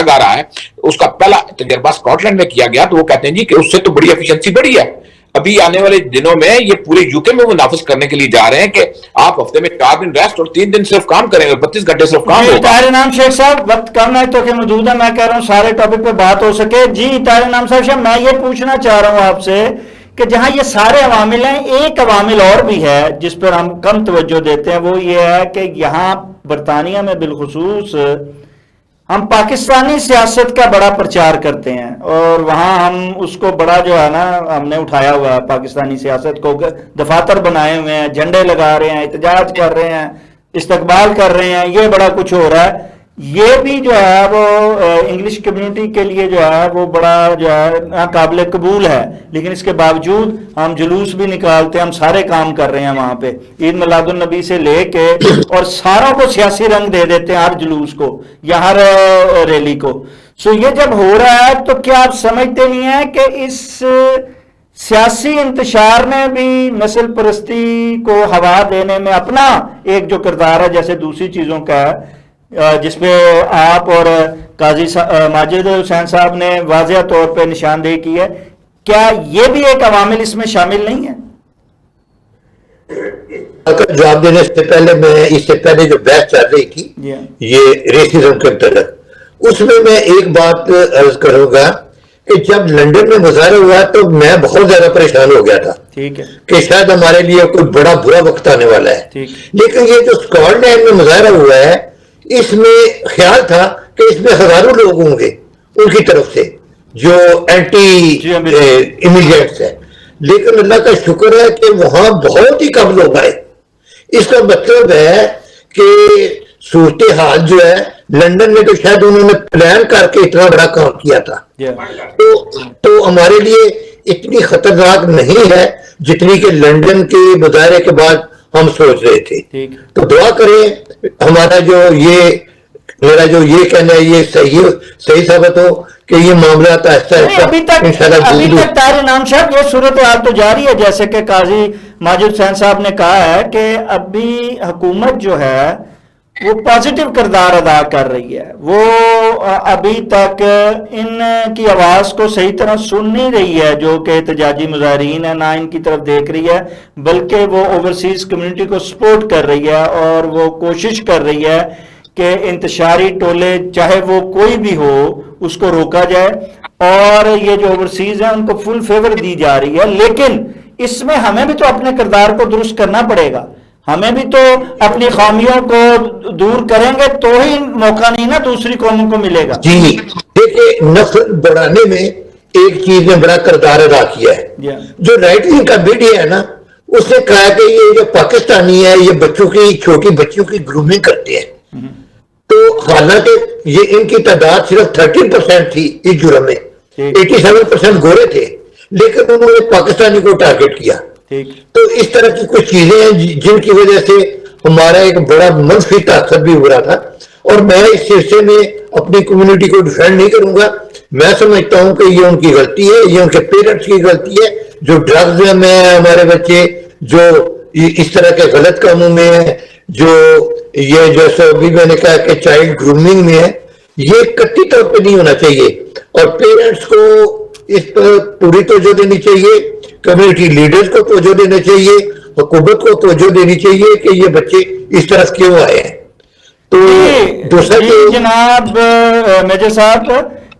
گاہ رہا ہے، اس کا پہلا تجربہ اسکاٹ لینڈ میں کیا گیا. تو وہ کہتے ہیں جی کہ اس سے تو بڑی ایفیشنسی بڑھی ہے. ابھی آنے والے دنوں میں یہ پورے یو کے میں وہ نافذ کرنے کے لیے جا رہے ہیں کہ آپ ہفتے میں 4 دن ریسٹ اور 3 دن صرف کام کریں گے، 32 گھنٹے صرف کام ہوگا. طاہر انعام شیخ صاحب وقت کم ہے تو کہ موجود ہے، میں کہہ رہا ہوں سارے ٹاپک پہ بات ہو سکے. جی طاہر انعام صاحب میں یہ پوچھنا چاہ رہا ہوں آپ سے کہ جہاں یہ سارے عوامل ہیں، ایک عوامل اور بھی ہے جس پر ہم کم توجہ دیتے ہیں، وہ یہ ہے کہ یہاں برطانیہ میں بالخصوص ہم پاکستانی سیاست کا بڑا پرچار کرتے ہیں، اور وہاں ہم اس کو بڑا جو ہے نا ہم نے اٹھایا ہوا ہے، پاکستانی سیاست کو دفاتر بنائے ہوئے ہیں، جھنڈے لگا رہے ہیں، احتجاج کر رہے ہیں، استقبال کر رہے ہیں، یہ بڑا کچھ ہو رہا ہے. یہ بھی جو ہے وہ انگلش کمیونٹی کے لیے جو ہے وہ بڑا جو ہے ناقابل قبول ہے. لیکن اس کے باوجود ہم جلوس بھی نکالتے ہیں، ہم سارے کام کر رہے ہیں وہاں پہ، عید میلاد النبی سے لے کے، اور ساروں کو سیاسی رنگ دے دیتے ہیں، ہر جلوس کو یا ہر ریلی کو. سو یہ جب ہو رہا ہے تو کیا آپ سمجھتے نہیں ہیں کہ اس سیاسی انتشار نے بھی نسل پرستی کو ہوا دینے میں اپنا ایک جو کردار ہے، جیسے دوسری چیزوں کا ہے جس پہ آپ اور قاضی ماجد حسین صاحب نے واضح طور پہ نشاندہی کی ہے، کیا یہ بھی ایک عوامل اس میں شامل نہیں ہے؟ جواب دینے سے پہلے میں اس سے پہلے جو بحث چل رہی تھی یہ ریسزم کے متعلق، اس میں ایک بات عرض کروں گا کہ جب لندن میں مظاہرہ ہوا تو میں بہت زیادہ پریشان ہو گیا تھا. ٹھیک ہے کہ شاید ہمارے لیے کوئی بڑا برا وقت آنے والا ہے. لیکن یہ جو اسکاٹ لینڈ میں مظاہرہ ہوا ہے اس میں خیال تھا کہ اس میں ہزاروں لوگ ہوں گے ان کی طرف سے جو اینٹی امیگرینٹس ہیں، لیکن اللہ کا شکر ہے کہ وہاں بہت ہی کم لوگ آئے. اس کا مطلب ہے کہ صورتحال جو ہے لندن میں تو شاید انہوں نے پلان کر کے اتنا بڑا کام کیا تھا، تو ہمارے لیے اتنی خطرناک نہیں ہے جتنی کہ لندن کے مظاہرے کے بعد ہم سوچ رہے تھے. تو دعا کریں ہمارا میرا جو یہ کہنا ہے یہ صحیح ثابت ہو کہ یہ معاملات ابھی تک طاہر انعام صاحب یہ صورتحال تو جاری ہے، جیسے کہ قاضی ماجد حسین صاحب نے کہا ہے کہ ابھی حکومت جو ہے وہ پازیٹیو کردار ادا کر رہی ہے، وہ ابھی تک ان کی آواز کو صحیح طرح سن نہیں رہی ہے جو کہ احتجاجی مظاہرین ہیں، نہ ان کی طرف دیکھ رہی ہے، بلکہ وہ اوورسیز کمیونٹی کو سپورٹ کر رہی ہے اور وہ کوشش کر رہی ہے کہ انتشاری ٹولے چاہے وہ کوئی بھی ہو اس کو روکا جائے، اور یہ جو اوورسیز ہیں ان کو فل فیور دی جا رہی ہے. لیکن اس میں ہمیں بھی تو اپنے کردار کو درست کرنا پڑے گا، ہمیں بھی تو اپنی خامیوں کو دور کریں گے تو ہی موقع نہیں نا دوسری قوموں کو ملے گا. جی دیکھیں، نسل بڑھانے میں ایک چیز نے بڑا کردار ادا کیا ہے. جو رائٹ ونگ کا میڈیا ہے نا، اس نے کہا کہ یہ جو پاکستانی ہے یہ بچوں کی چھوٹی بچیوں کی گرومنگ کرتے ہیں. تو حالانکہ یہ ان کی تعداد صرف 13% تھی اس جرم میں، 87% گورے تھے، لیکن انہوں نے پاکستانی کو ٹارگٹ کیا. تو اس طرح کی کچھ چیزیں ہیں جن کی وجہ سے ہمارا ایک بڑا منفی تاثر بھی ہو رہا تھا. اور میں اس سلسلے میں اپنی کمیونٹی کو ڈیفینڈ نہیں کروں گا. میں سمجھتا ہوں کہ یہ ان کی غلطی ہے، یہ ان کے پیرنٹس کی غلطی ہے جو ڈرگز میں ہیں ہمارے بچے، جو اس طرح کے غلط کاموں میں ہیں، جو یہ جیسے ابھی میں نے کہا کہ چائلڈ گرومنگ میں ہے. یہ قطعی طور پہ نہیں ہونا چاہیے اور پیرنٹس کو اس پر پوری توجہ دینی چاہیے، کمیونٹی لیڈرز کو توجہ دینا چاہیے، حکومت کو توجہ دینی چاہیے کہ یہ بچے اس طرف کیوں آئے ہیں. تو دوسرا جناب میجر صاحب،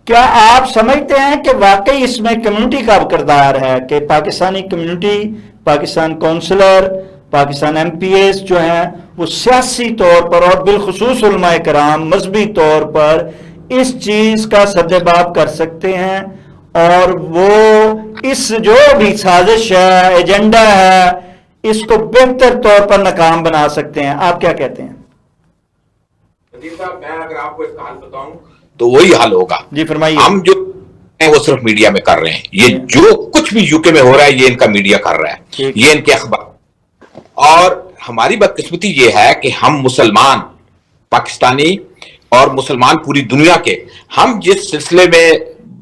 کیا آپ سمجھتے ہیں کہ واقعی اس میں کمیونٹی کا کردار ہے کہ Pakistani community, Pakistan councillor, Pakistan M P S جو ہیں وہ سیاسی طور پر اور بالخصوص علماء کرام مذہبی طور پر اس چیز کا سدباب کر سکتے ہیں اور وہ اس جو بھی سازش ہے، ایجنڈا ہے، اس کو بہتر طور پر ناکام بنا سکتے ہیں؟ آپ کیا کہتے ہیں؟ میں اگر آپ کو اس کا حل بتاؤں تو وہی حل ہوگا. جی فرمائیے. ہم جو وہ صرف میڈیا میں کر رہے ہیں، یہ جو کچھ بھی یو کے میں ہو رہا ہے یہ ان کا میڈیا کر رہا ہے، یہ ان کے اخبار. اور ہماری بدقسمتی یہ ہے کہ ہم مسلمان پاکستانی اور مسلمان پوری دنیا کے، ہم جس سلسلے میں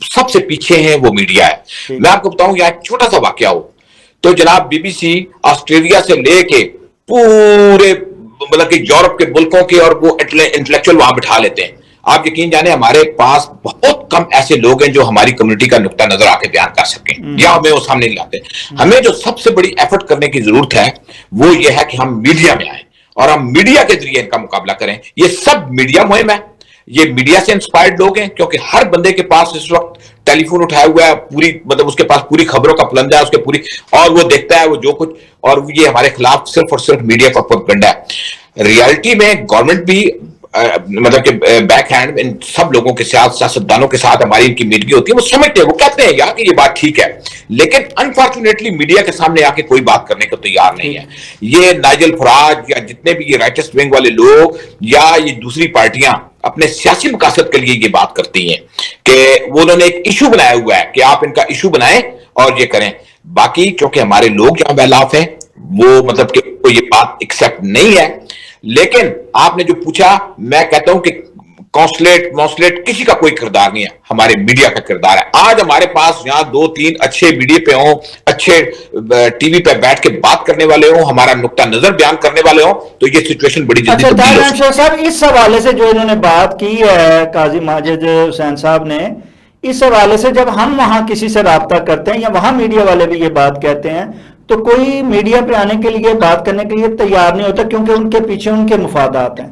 سب سے پیچھے ہیں وہ میڈیا ہے. میں آپ کو بتاؤں یہاں ایک چھوٹا سا واقعہ ہو تو جناب بی بی سی آسٹریلیا سے لے کے پورے مطلب کہ یورپ کے ملکوں کے اور وہ انٹلیکچوئل وہاں بٹھا لیتے ہیں. آپ یقین جانے ہمارے پاس بہت کم ایسے لوگ ہیں جو ہماری کمیونٹی کا نقطہ نظر آ کے بیان کر سکیں یا ہمیں وہ سامنے لاتے ہیں. ہمیں جو سب سے بڑی ایفرٹ کرنے کی ضرورت ہے وہ یہ ہے کہ ہم میڈیا میں آئیں اور ہم میڈیا کے ذریعے ان کا مقابلہ کریں. یہ سب میڈیا مہم ہے، یہ میڈیا سے انسپائرڈ لوگ ہیں کیونکہ ہر بندے کے پاس اس وقت ٹیلی فون اٹھایا ہوا ہے، پوری مطلب اس کے پاس پوری خبروں کا پلندہ ہے اس کے پوری، اور وہ دیکھتا ہے وہ جو کچھ، اور یہ ہمارے خلاف صرف اور صرف میڈیا کا پروپیگنڈا ہے. ریالٹی میں گورنمنٹ بھی مطلب کہ بیک ہینڈ ان سب لوگوں کے ساتھ، سیاستدانوں کے ساتھ ہماری ان کی میٹنگ ہوتی ہے، وہ سمجھتے ہیں، وہ کہتے ہیں یار کہ یہ بات ٹھیک ہے، لیکن انفارچونیٹلی میڈیا کے سامنے آ کے کوئی بات کرنے کو تیار نہیں ہے. یہ نائجل فراج یا جتنے بھی یہ رائٹسٹ ونگ والے لوگ یا یہ دوسری پارٹیاں اپنے سیاسی مقاصد کے لیے یہ بات کرتی ہیں کہ وہ انہوں نے ایک ایشو بنایا ہوا ہے کہ آپ ان کا ایشو بنائیں اور یہ کریں. باقی چونکہ ہمارے لوگ یہاں بیلاف ہیں وہ مطلب کہ یہ بات ایکسیپٹ نہیں ہے. لیکن آپ نے جو پوچھا، میں کہتا ہوں کہ کونسلیٹ کسی کا کوئی کردار نہیں ہے، ہمارے میڈیا کا کردار ہے. آج ہمارے پاس یہاں 2-3 اچھے میڈیا پہ ہوں، اچھے ٹی وی پہ بیٹھ کے بات کرنے والے ہوں، ہمارا نقطہ نظر بیان کرنے والے ہوں تو یہ سچویشن بڑی جلدی تبدیل ہو سکتی ہے. صاحب اس حوالے سے جو انہوں نے بات کی ہے قاضی ماجد حسین صاحب نے، اس حوالے سے جب ہم وہاں کسی سے رابطہ کرتے ہیں یا وہاں میڈیا والے بھی یہ بات کہتے ہیں تو کوئی میڈیا پہ آنے کے لیے بات کرنے کے لیے تیار نہیں ہوتا کیونکہ ان کے پیچھے ان کے مفادات ہیں.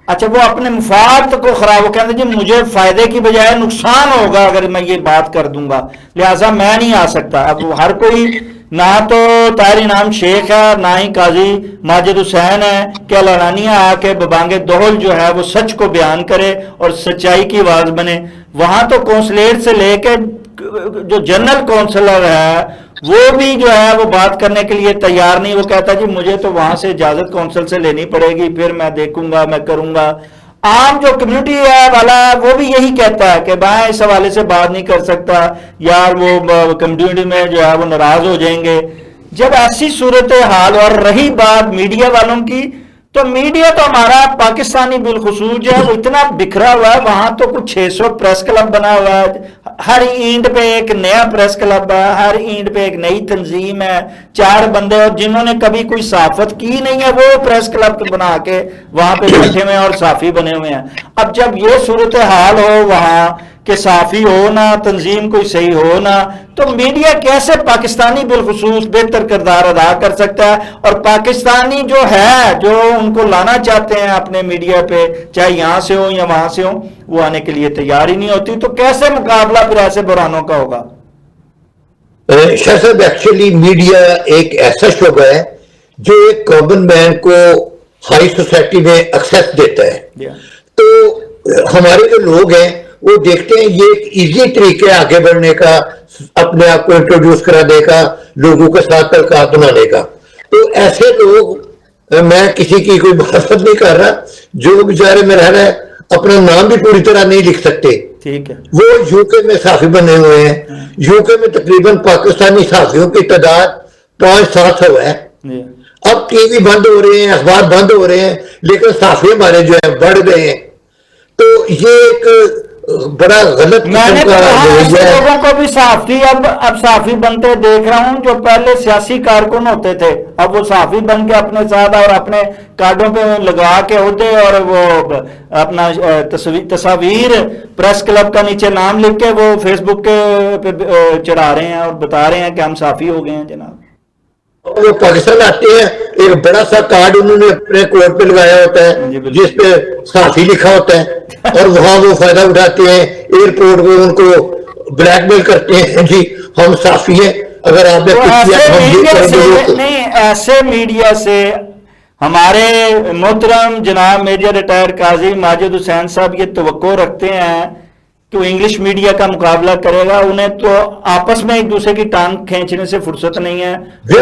اچھا وہ اپنے مفاد کو خراب، وہ کہتے ہیں جی مجھے فائدے کی بجائے نقصان ہوگا اگر میں یہ بات کر دوں گا، لہٰذا میں نہیں آ سکتا. اب ہر کوئی نہ تو طاہر انعام شیخ ہے نہ ہی قاضی ماجد حسین ہے کہ علانیہ آ کے ببانگ دہل جو ہے وہ سچ کو بیان کرے اور سچائی کی آواز بنے. وہاں تو کونسلیٹ سے لے کے جو جنرل کونسلر ہے وہ بھی جو ہے وہ بات کرنے کے لیے تیار نہیں. وہ کہتا جی مجھے تو وہاں سے اجازت کونسل سے لینی پڑے گی, پھر میں دیکھوں گا, میں کروں گا. عام جو کمیونٹی ہے والا وہ بھی یہی کہتا ہے کہ میں اس حوالے سے بات نہیں کر سکتا یار, وہ کمیونٹی میں جو ہے وہ ناراض ہو جائیں گے. جب ایسی صورتحال, اور رہی بات میڈیا والوں کی, تو میڈیا تو ہمارا پاکستانی بالخصوص جو ہے وہ اتنا بکھرا ہوا ہے. وہاں تو کچھ 600 پریس کلب بنا ہوا ہے, ہر اینڈ پہ ایک نیا پریس کلب ہے, ہر اینڈ پہ ایک نئی تنظیم ہے, 4 بندے اور جنہوں نے کبھی کوئی صحافت کی نہیں ہے وہ پریس کلب بنا کے وہاں پہ بیٹھے ہوئے ہیں اور صحافی بنے ہوئے ہیں. اب جب یہ صورتحال ہو وہاں کہ صحافی ہو نہ, تنظیم کوئی صحیح ہو نہ, تو میڈیا کیسے پاکستانی بالخصوص بہتر کردار ادا کر سکتا ہے؟ اور پاکستانی جو ہے جو ان کو لانا چاہتے ہیں اپنے میڈیا پہ, چاہے یہاں سے ہو یا وہاں سے ہو, وہ آنے کے لیے تیار ہی نہیں ہوتی. تو کیسے مقابلہ پھر ایسے بحرانوں کا ہوگا؟ شاہ صاحب, ایکچولی میڈیا ایک ایسا شعبہ ہے جو ایک کامن مین کو ہائی سوسائٹی میں ایکسیس دیتا ہے. تو ہمارے جو لوگ ہیں وہ دیکھتے ہیں یہ ایک ایزی طریقے آگے بڑھنے کا, اپنے آپ کو انٹروڈیوس کرانے کا, لوگوں کے ساتھ تعلقات بنانے کا. تو ایسے لوگ, میں کسی کی کوئی مخالفت نہیں کر رہا, جو بیچارے میں رہ رہے ہیں اپنا نام بھی پوری طرح نہیں لکھ سکتے, ٹھیک ہے, وہ یو کے میں صحافی بنے ہوئے ہیں. یو کے میں تقریباً پاکستانی صحافیوں کی تعداد 500-700 ہے. اب ٹی وی بند ہو رہے ہیں, اخبار بند ہو رہے ہیں, لیکن صحافی ہمارے جو ہیں بڑھ گئے ہیں. تو یہ ایک بڑا غلط میں نے قسم کا رویہ ہے. لوگوں کو بھی صحافی اب صحافی بنتے دیکھ رہا ہوں جو پہلے سیاسی کارکن ہوتے تھے, اب وہ صحافی بن کے اپنے ساتھ اور اپنے کارڈوں پہ لگا کے ہوتے اور وہ اپنا تصاویر پریس کلب کا نیچے نام لکھ کے وہ فیس بک پہ چڑھا رہے ہیں اور بتا رہے ہیں کہ ہم صحافی ہو گئے ہیں. جناب وہ پاکستان آتے ہیں, ایک بڑا سا کارڈ انہوں نے اپنے کوٹ پہ لگایا ہوتا ہے جس پہ صحافی لکھا ہوتا ہے, اور وہاں وہ فائدہ اٹھاتے ہیں. ایئرپورٹ پہ ان کو بلیک میل کرتے ہیں, جی ہم صحافی ہیں, اگر آپ نے کچھ کیا ہم یہ کریں گے. نہیں, ایسے میڈیا سے ہمارے محترم جناب میجر ریٹائر قاضی ماجد حسین صاحب یہ توقع رکھتے ہیں کہ وہ انگلش میڈیا کا مقابلہ کرے گا. انہیں تو آپس میں ایک دوسرے کی ٹانگ کھینچنے سے فرصت نہیں ہے.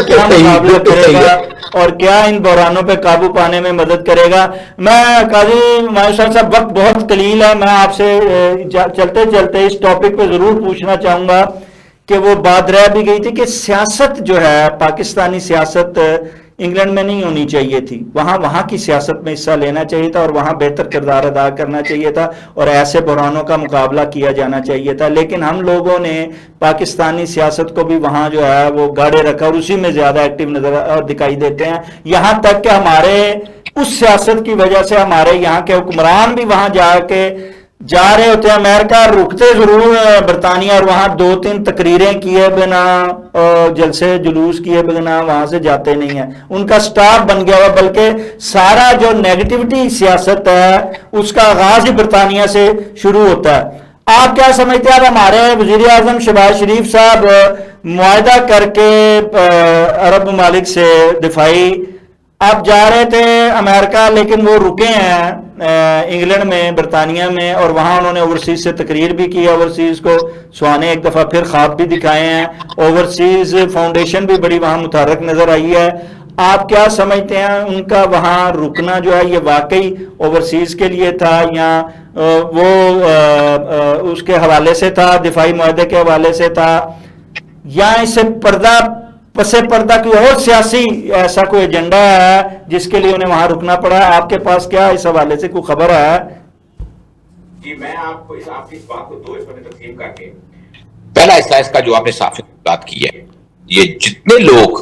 کیا مقابلہ کرے گا اور کیا ان بحرانوں پہ قابو پانے میں مدد کرے گا؟ میں قاضی ماجد حسین صاحب, وقت بہت قلیل ہے, میں آپ سے چلتے چلتے اس ٹاپک پہ ضرور پوچھنا چاہوں گا کہ وہ بات رہ بھی گئی تھی کہ سیاست جو ہے پاکستانی سیاست انگلینڈ میں نہیں ہونی چاہیے تھی, وہاں کی سیاست میں حصہ لینا چاہیے تھا اور وہاں بہتر کردار ادا کرنا چاہیے تھا اور ایسے بحرانوں کا مقابلہ کیا جانا چاہیے تھا. لیکن ہم لوگوں نے پاکستانی سیاست کو بھی وہاں جو ہے وہ گاڑے رکھا اور اسی میں زیادہ ایکٹیو نظر دکھائی دیتے ہیں, یہاں تک کہ ہمارے اس سیاست کی وجہ سے ہمارے یہاں کے حکمران بھی وہاں جا رہے ہوتے ہیں. امریکہ رکتے ضرور برطانیہ, اور وہاں 2-3 تقریریں کیے بنا, جلسے جلوس کیے بنا وہاں سے جاتے نہیں ہیں. ان کا سٹاف بن گیا ہوا, بلکہ سارا جو نیگیٹیوٹی سیاست ہے اس کا آغاز ہی برطانیہ سے شروع ہوتا ہے. آپ کیا سمجھتے ہیں؟ اب ہمارے وزیر اعظم شہباز شریف صاحب معاہدہ کر کے عرب ممالک سے دفاعی آپ جا رہے تھے امریکہ, لیکن وہ رکے ہیں انگلینڈ میں, برطانیہ میں, اور وہاں انہوں نے اوورسیز سے تقریر بھی کی, اوورسیز کو سہانے ایک دفعہ پھر خواب بھی دکھائے ہیں, اوورسیز فاؤنڈیشن بھی بڑی وہاں متحرک نظر آئی ہے. آپ کیا سمجھتے ہیں ان کا وہاں رکنا جو ہے یہ واقعی اوورسیز کے لیے تھا یا وہ اس کے حوالے سے تھا, دفاعی معاہدے کے حوالے سے تھا, یا اس سے پس پردہ کوئی اور سیاسی ایسا کوئی ایجنڈا ہے جس کے لیے انہیں وہاں رکنا پڑا؟ آپ کے پاس کیا اس حوالے سے کوئی خبر ہے؟ جی میں آپ کو اس بات کو 2 حصوں میں تقسیم کر کے, پہلا حصہ اس کا جو آپ نے صحافت کی بات کی ہے, یہ جتنے لوگ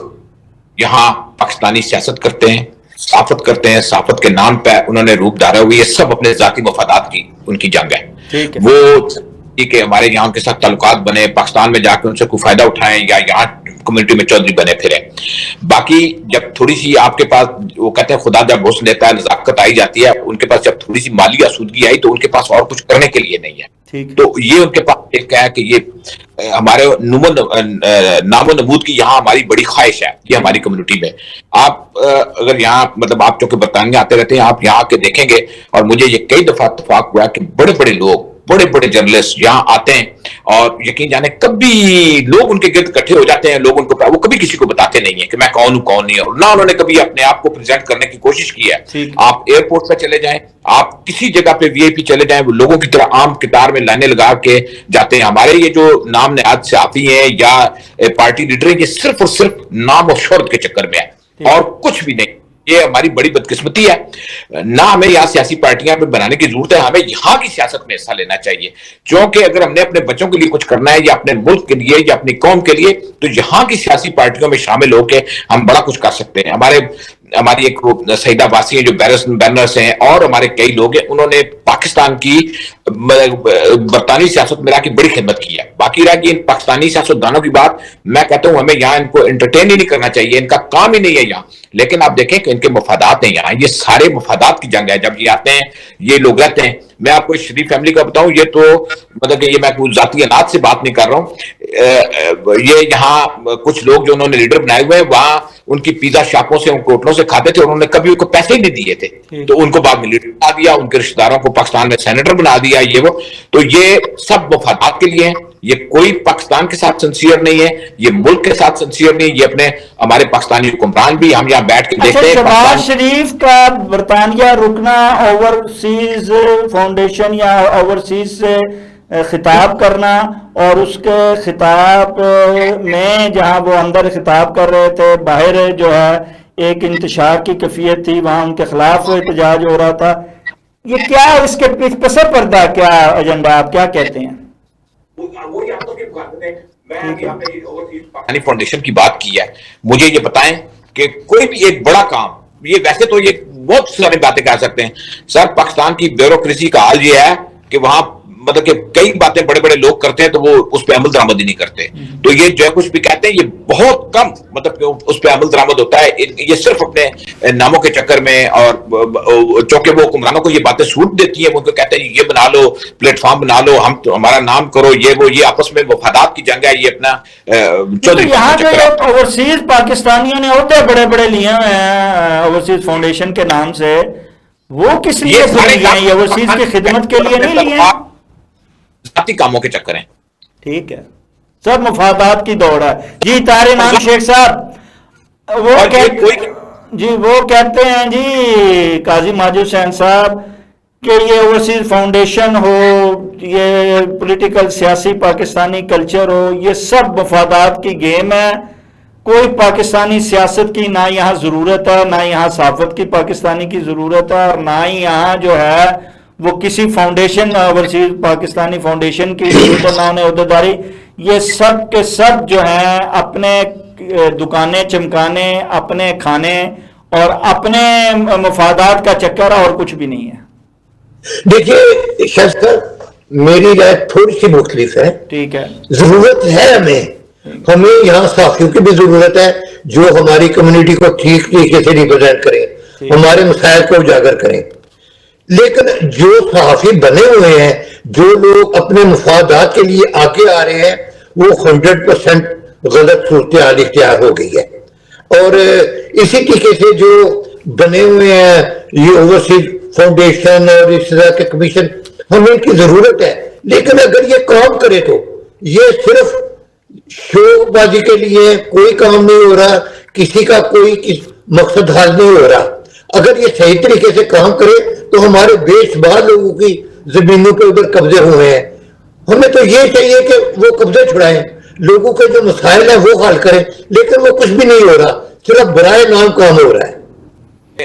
یہاں پاکستانی سیاست کرتے ہیں, صحافت کرتے ہیں, صحافت کے نام پہ انہوں نے روپ ڈالا ہوئی, یہ سب اپنے ذاتی مفادات کی ان کی جنگ ہے. وہ کہ ہمارے یہاں کے ساتھ تعلقات بنے, پاکستان میں جا کے ان سے کوئی فائدہ اٹھائیں یا یہاں کمیونٹی میں چودھری بنے پھریں. باقی جب تھوڑی سی آپ کے پاس, وہ کہتے ہیں خدا جب حسن دیتا ہے نزاکت آئی جاتی ہے, ان کے پاس جب تھوڑی سی مالی آسودگی آئی تو ان کے پاس اور کچھ کرنے کے لیے نہیں ہے. تو یہ ان کے پاس ایک ہے کہ یہ ہمارے نام و نمود کی یہاں ہماری بڑی خواہش ہے یہ ہماری کمیونٹی میں. آپ اگر یہاں مطلب آپ چونکہ برطانیہ آتے رہتے ہیں, آپ یہاں کے دیکھیں گے, اور مجھے یہ کئی دفعہ اتفاق ہوا کہ بڑے بڑے لوگ, بڑے بڑے جرنلسٹ یہاں آتے ہیں اور یقین جانے کبھی لوگ ان کے گرد اکٹھے ہو جاتے ہیں, لوگ ان کو وہ کبھی کسی کو بتاتے نہیں ہیں کہ میں کون ہوں کون نہیں ہوں, نہ انہوں نے کبھی اپنے آپ کو پریزنٹ کرنے کی کوشش کی ہے. آپ ایئرپورٹ پہ چلے جائیں, آپ کسی جگہ پہ وی آئی پی چلے جائیں, وہ لوگوں کی طرح عام قطار میں لائنیں لگا کے جاتے ہیں. ہمارے یہ جو نام نہاد صحافی ہیں یا پارٹی لیڈر ہیں, یہ صرف اور صرف نام اور شہرت کے چکر میں ہے اور کچھ بھی نہیں. یہ ہماری بڑی بدقسمتی ہے. نہ ہمیں یہاں سیاسی پارٹیاں پہ بنانے کی ضرورت ہے, ہمیں یہاں کی سیاست میں حصہ لینا چاہیے. کیونکہ اگر ہم نے اپنے بچوں کے لیے کچھ کرنا ہے یا اپنے ملک کے لیے یا اپنی قوم کے لیے, تو یہاں کی سیاسی پارٹیوں میں شامل ہو کے ہم بڑا کچھ کر سکتے ہیں. ہماری ایک سعیدہ عباسی ہیں جو بیرنرز ہیں, اور ہمارے کئی لوگ ہیں, انہوں نے پاکستان کی برطانوی سیاست میں رہ کے بڑی خدمت کی ہے. باقی رہ گئی ان پاکستانی سیاستدانوں کی بات, میں کہتا ہوں ہمیں یہاں ان کو انٹرٹین ہی نہیں کرنا چاہیے, ان کا کام ہی نہیں ہے یہاں. لیکن آپ دیکھیں کہ ان کے مفادات ہیں یہاں, یہ سارے مفادات کی جنگ ہے. جب یہ آتے ہیں یہ لوگ رہتے ہیں, میں آپ کو شریف فیملی کا بتاؤں, یہ تو مطلب کہ یہ میں کوئی ذاتی اناج سے بات نہیں کر رہا ہوں, یہ یہاں کچھ لوگ جو انہوں نے لیڈر بنائے ہوئے ہیں, وہاں ان کی پیزا شاپوں سے ان کو ہوٹلوں سے کھاتے تھے, اور انہوں نے کبھی ان کو پیسے ہی نہیں دیے تھے, تو ان کو بعد میں لیڈر بنا دیا, ان کے رشتہ داروں کو پاکستان میں سینیٹر بنا دیا, یہ وہ. تو یہ سب مفادات کے لیے ہیں, یہ کوئی پاکستان کے ساتھ سنسیئر نہیں ہے, یہ ملک کے ساتھ سنسیئر نہیں, یہ اپنے ہمارے پاکستانی حکمران بھی ہم یہاں بیٹھ کے دیکھتے ہیں. شہباز شریف کا برطانیہ رکنا, اوورسیز فاؤنڈیشن یا اوورسیز سے خطاب کرنا, اور اس کے خطاب میں جہاں وہ اندر خطاب کر رہے تھے, باہر جو ہے ایک انتشار کی کیفیت تھی, وہاں ان کے خلاف احتجاج ہو رہا تھا. یہ کیا اس کے پس پردہ کیا ایجنڈا, آپ کیا کہتے ہیں؟ فاؤنڈیشن کی بات کی ہے, مجھے یہ بتائیں کہ کوئی بھی ایک بڑا کام, یہ ویسے تو یہ بہت ساری باتیں کر سکتے ہیں سر, پاکستان کی بیوروکریسی کا حال یہ ہے کہ وہاں مطلب کہ کئی باتیں بڑے بڑے لوگ کرتے ہیں تو وہ اس پہ عمل درآمد ہی نہیں کرتے. تو یہ جو کچھ بھی کہتے ہیں یہ بہت کم مطلب کہ اس پہ عمل درآمد ہوتا ہے. یہ صرف اپنے ناموں کے چکر میں, اور چونکہ وہ حکمرانوں کو یہ باتیں سوٹ دیتی ہیں, وہ ان کو کہتے ہیں یہ بنا لو, پلیٹ فارم بنا لو, ہم ہمارا نام کرو, یہ آپس میں مفادات کی جنگ ہے. یہ اپنا چودھری یہاں جو اوورسیز پاکستانیوں نے عہدے بڑے بڑے لیے ہوئے ہیں اوورسیز فاؤنڈیشن کے نام سے, وہ کس لیے ہیں؟ یہ اوورسیز کی خدمت کے لیے نہیں لیے, ذاتی کاموں کے چکر ہیں. ٹھیک ہے, سب مفادات کی دوڑ ہے. جی طاہر انعام شیخ صاحب, وہ کہتے ہیں جی قاضی ماجد حسین صاحب کہ یہ اوورسیز فاؤنڈیشن ہو, یہ پولیٹیکل سیاسی پاکستانی کلچر ہو, یہ سب مفادات کی گیم ہے. کوئی پاکستانی سیاست کی نہ یہاں ضرورت ہے, نہ یہاں صحافت کی پاکستانی کی ضرورت ہے, اور نہ ہی یہاں جو ہے وہ کسی فاؤنڈیشن اوورسیز پاکستانی فاؤنڈیشن کی ضرورت, نہ عہدیداری. یہ سب کے سب جو ہیں اپنے دکانیں چمکانے, اپنے کھانے اور اپنے مفادات کا چکر ہے, اور کچھ بھی نہیں ہے. دیکھیے شاید میری رائے تھوڑی سی مختلف ہے. ٹھیک ہے, ضرورت ہے ہمیں یہاں صحافیوں کی بھی ضرورت ہے جو ہماری کمیونٹی کو ٹھیک طریقے سے ریپرزینٹ کریں, ہمارے مسائل کو اجاگر کریں. لیکن جو صحافی بنے ہوئے ہیں, جو لوگ اپنے مفادات کے لیے آگے آ رہے ہیں, وہ 100% غلط صورتحال اختیار ہو گئی ہے. اور اسی طریقے سے جو بنے ہوئے ہیں یہ اوورسیز فاؤنڈیشن اور اس طرح کے کمیشن, ہمیں ان کی ضرورت ہے. لیکن اگر یہ کام کرے تو یہ صرف شو بازی کے لیے کوئی کام نہیں ہو رہا, کسی کا کوئی مقصد حل نہیں ہو رہا. اگر یہ صحیح طریقے سے کام کرے تو ہمارے بے شمار لوگوں کی زمینوں پہ ادھر قبضے ہوئے ہیں. ہمیں تو یہ چاہیے کہ وہ قبضے چھڑائیں, لوگوں کے جو مسائل ہیں وہ حل کریں, لیکن وہ کچھ بھی نہیں ہو رہا, صرف برائے نام کام ہو رہا ہے.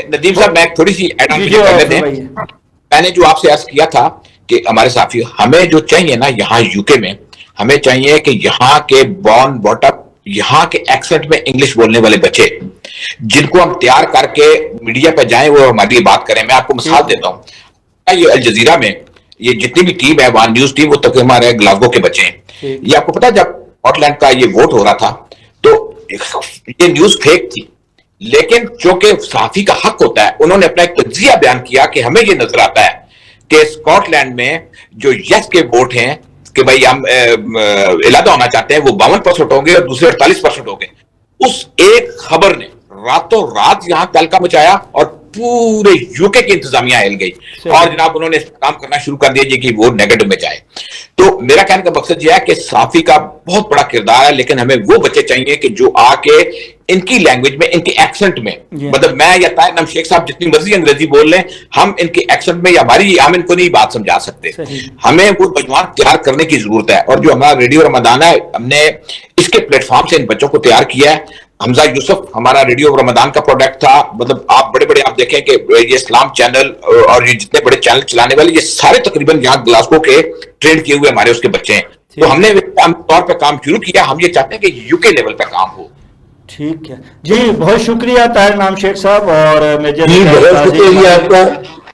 ندیم صاحب میں تھوڑی سی ایڈ آن کر لیتے ہیں. میں نے جو آپ سے عرض کیا تھا کہ ہمارے صحافی, ہمیں جو چاہیے نا یہاں یو کے میں, ہمیں چاہیے کہ یہاں کے بورن بوٹ اپ, یہاں کے ایکسنٹ میں انگلش بولنے والے بچے جن کو ہم تیار کر کے میڈیا پہ جائیں, وہ ہماری بات کریں. میں آپ کو مثال دیتا ہوں, یہ الجزیرہ میں یہ جتنی بھی ٹیم ہے, وہاں نیوز ٹیم, وہ تک ہمارے گلاسگو کے بچے ہیں. یہ آپ کو پتا جب اسکاٹ لینڈ کا یہ ووٹ ہو رہا تھا تو یہ نیوز فیک تھی, لیکن چونکہ صحافی کا حق ہوتا ہے, انہوں نے اپنا ایک تجزیہ بیان کیا کہ ہمیں یہ نظر آتا ہے کہ اسکاٹ لینڈ میں جو یس کے ووٹ ہیں کہ بھائی ہم علیحدہ ہونا چاہتے ہیں وہ 52% ہوں گے اور دوسرے 48% ہوں گے. اس ایک خبر نے راتوں رات یہاں تلکا مچایا اور پورے یو کے کی انتظامیہ ہل گئی اور جناب انہوں نے کام کرنا شروع کر دیا کہ وہ نیگیٹو میں جائے. تو میرا کہنے کا مقصد یہ ہے کہ صحافی کا بہت بڑا کردار ہے، لیکن ہمیں وہ بچے چاہیے کہ جو آ کے ان کی لینگویج میں، ان کی ایکسنٹ میں، مطلب میں یا طاہر انعام شیخ صاحب جتنی مرضی انگریزی بول لیں، ہم ان کی ایکسنٹ میں یا ہم ان کو نہیں بات سمجھا سکتے. ہمیں وہ نوجوان تیار کرنے کی ضرورت ہے، اور جو ہمارا ریڈیو رمضان ہے ہم نے اس کے پلیٹ فارم سے ان بچوں کو تیار کیا ہے. حمزہ یوسف ہمارا ریڈیو رمضان کا پروڈکٹ تھا. مطلب آپ بڑے آپ دیکھیں کہ یہ اسلام چینل اور یہ جتنے بڑے چینل چلانے والے یہ سارے تقریباً یہاں گلاسگو کے ٹرین کیے ہوئے ہمارے اس کے بچے ہیں. تو ہم نے طور پہ کام شروع کیا. ہم یہ چاہتے ہیں کہ یو کے لیول پہ کام ہو. ٹھیک ہے جی، بہت شکریہ طاہر انعام شیخ صاحب اور میجر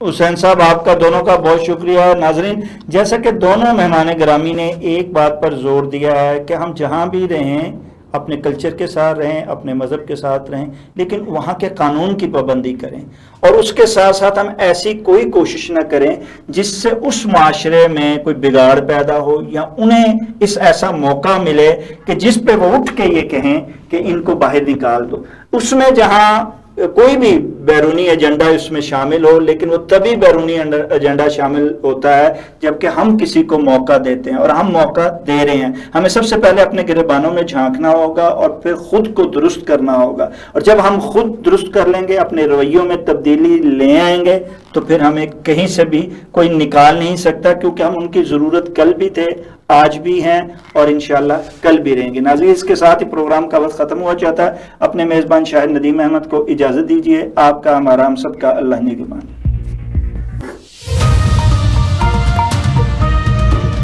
حسین صاحب، آپ کا دونوں کا بہت شکریہ. ناظرین، جیسا کہ دونوں مہمان گرامی نے ایک بات پر زور دیا ہے کہ ہم جہاں بھی رہیں اپنے کلچر کے ساتھ رہیں، اپنے مذہب کے ساتھ رہیں، لیکن وہاں کے قانون کی پابندی کریں، اور اس کے ساتھ ساتھ ہم ایسی کوئی کوشش نہ کریں جس سے اس معاشرے میں کوئی بگاڑ پیدا ہو یا انہیں اس ایسا موقع ملے کہ جس پہ وہ اٹھ کے یہ کہیں کہ ان کو باہر نکال دو. اس میں جہاں کوئی بھی بیرونی ایجنڈا اس میں شامل ہو، لیکن وہ تبھی بیرونی ایجنڈا شامل ہوتا ہے جبکہ ہم کسی کو موقع دیتے ہیں، اور ہم موقع دے رہے ہیں. ہمیں سب سے پہلے اپنے گریبانوں میں جھانکنا ہوگا اور پھر خود کو درست کرنا ہوگا، اور جب ہم خود درست کر لیں گے، اپنے رویوں میں تبدیلی لے آئیں گے، تو پھر ہمیں کہیں سے بھی کوئی نکال نہیں سکتا، کیونکہ ہم ان کی ضرورت کل بھی تھے، آج بھی ہیں، اور انشاءاللہ کل بھی رہیں گے. ناظرین، اس کے ساتھ ہی پروگرام کا وقت ختم ہوا چاہتا ہے. اپنے میزبان شاہد ندیم احمد کو اجازت دیجیے. آپ کا، ہمارا، ہم سب کا اللہ نگہبان.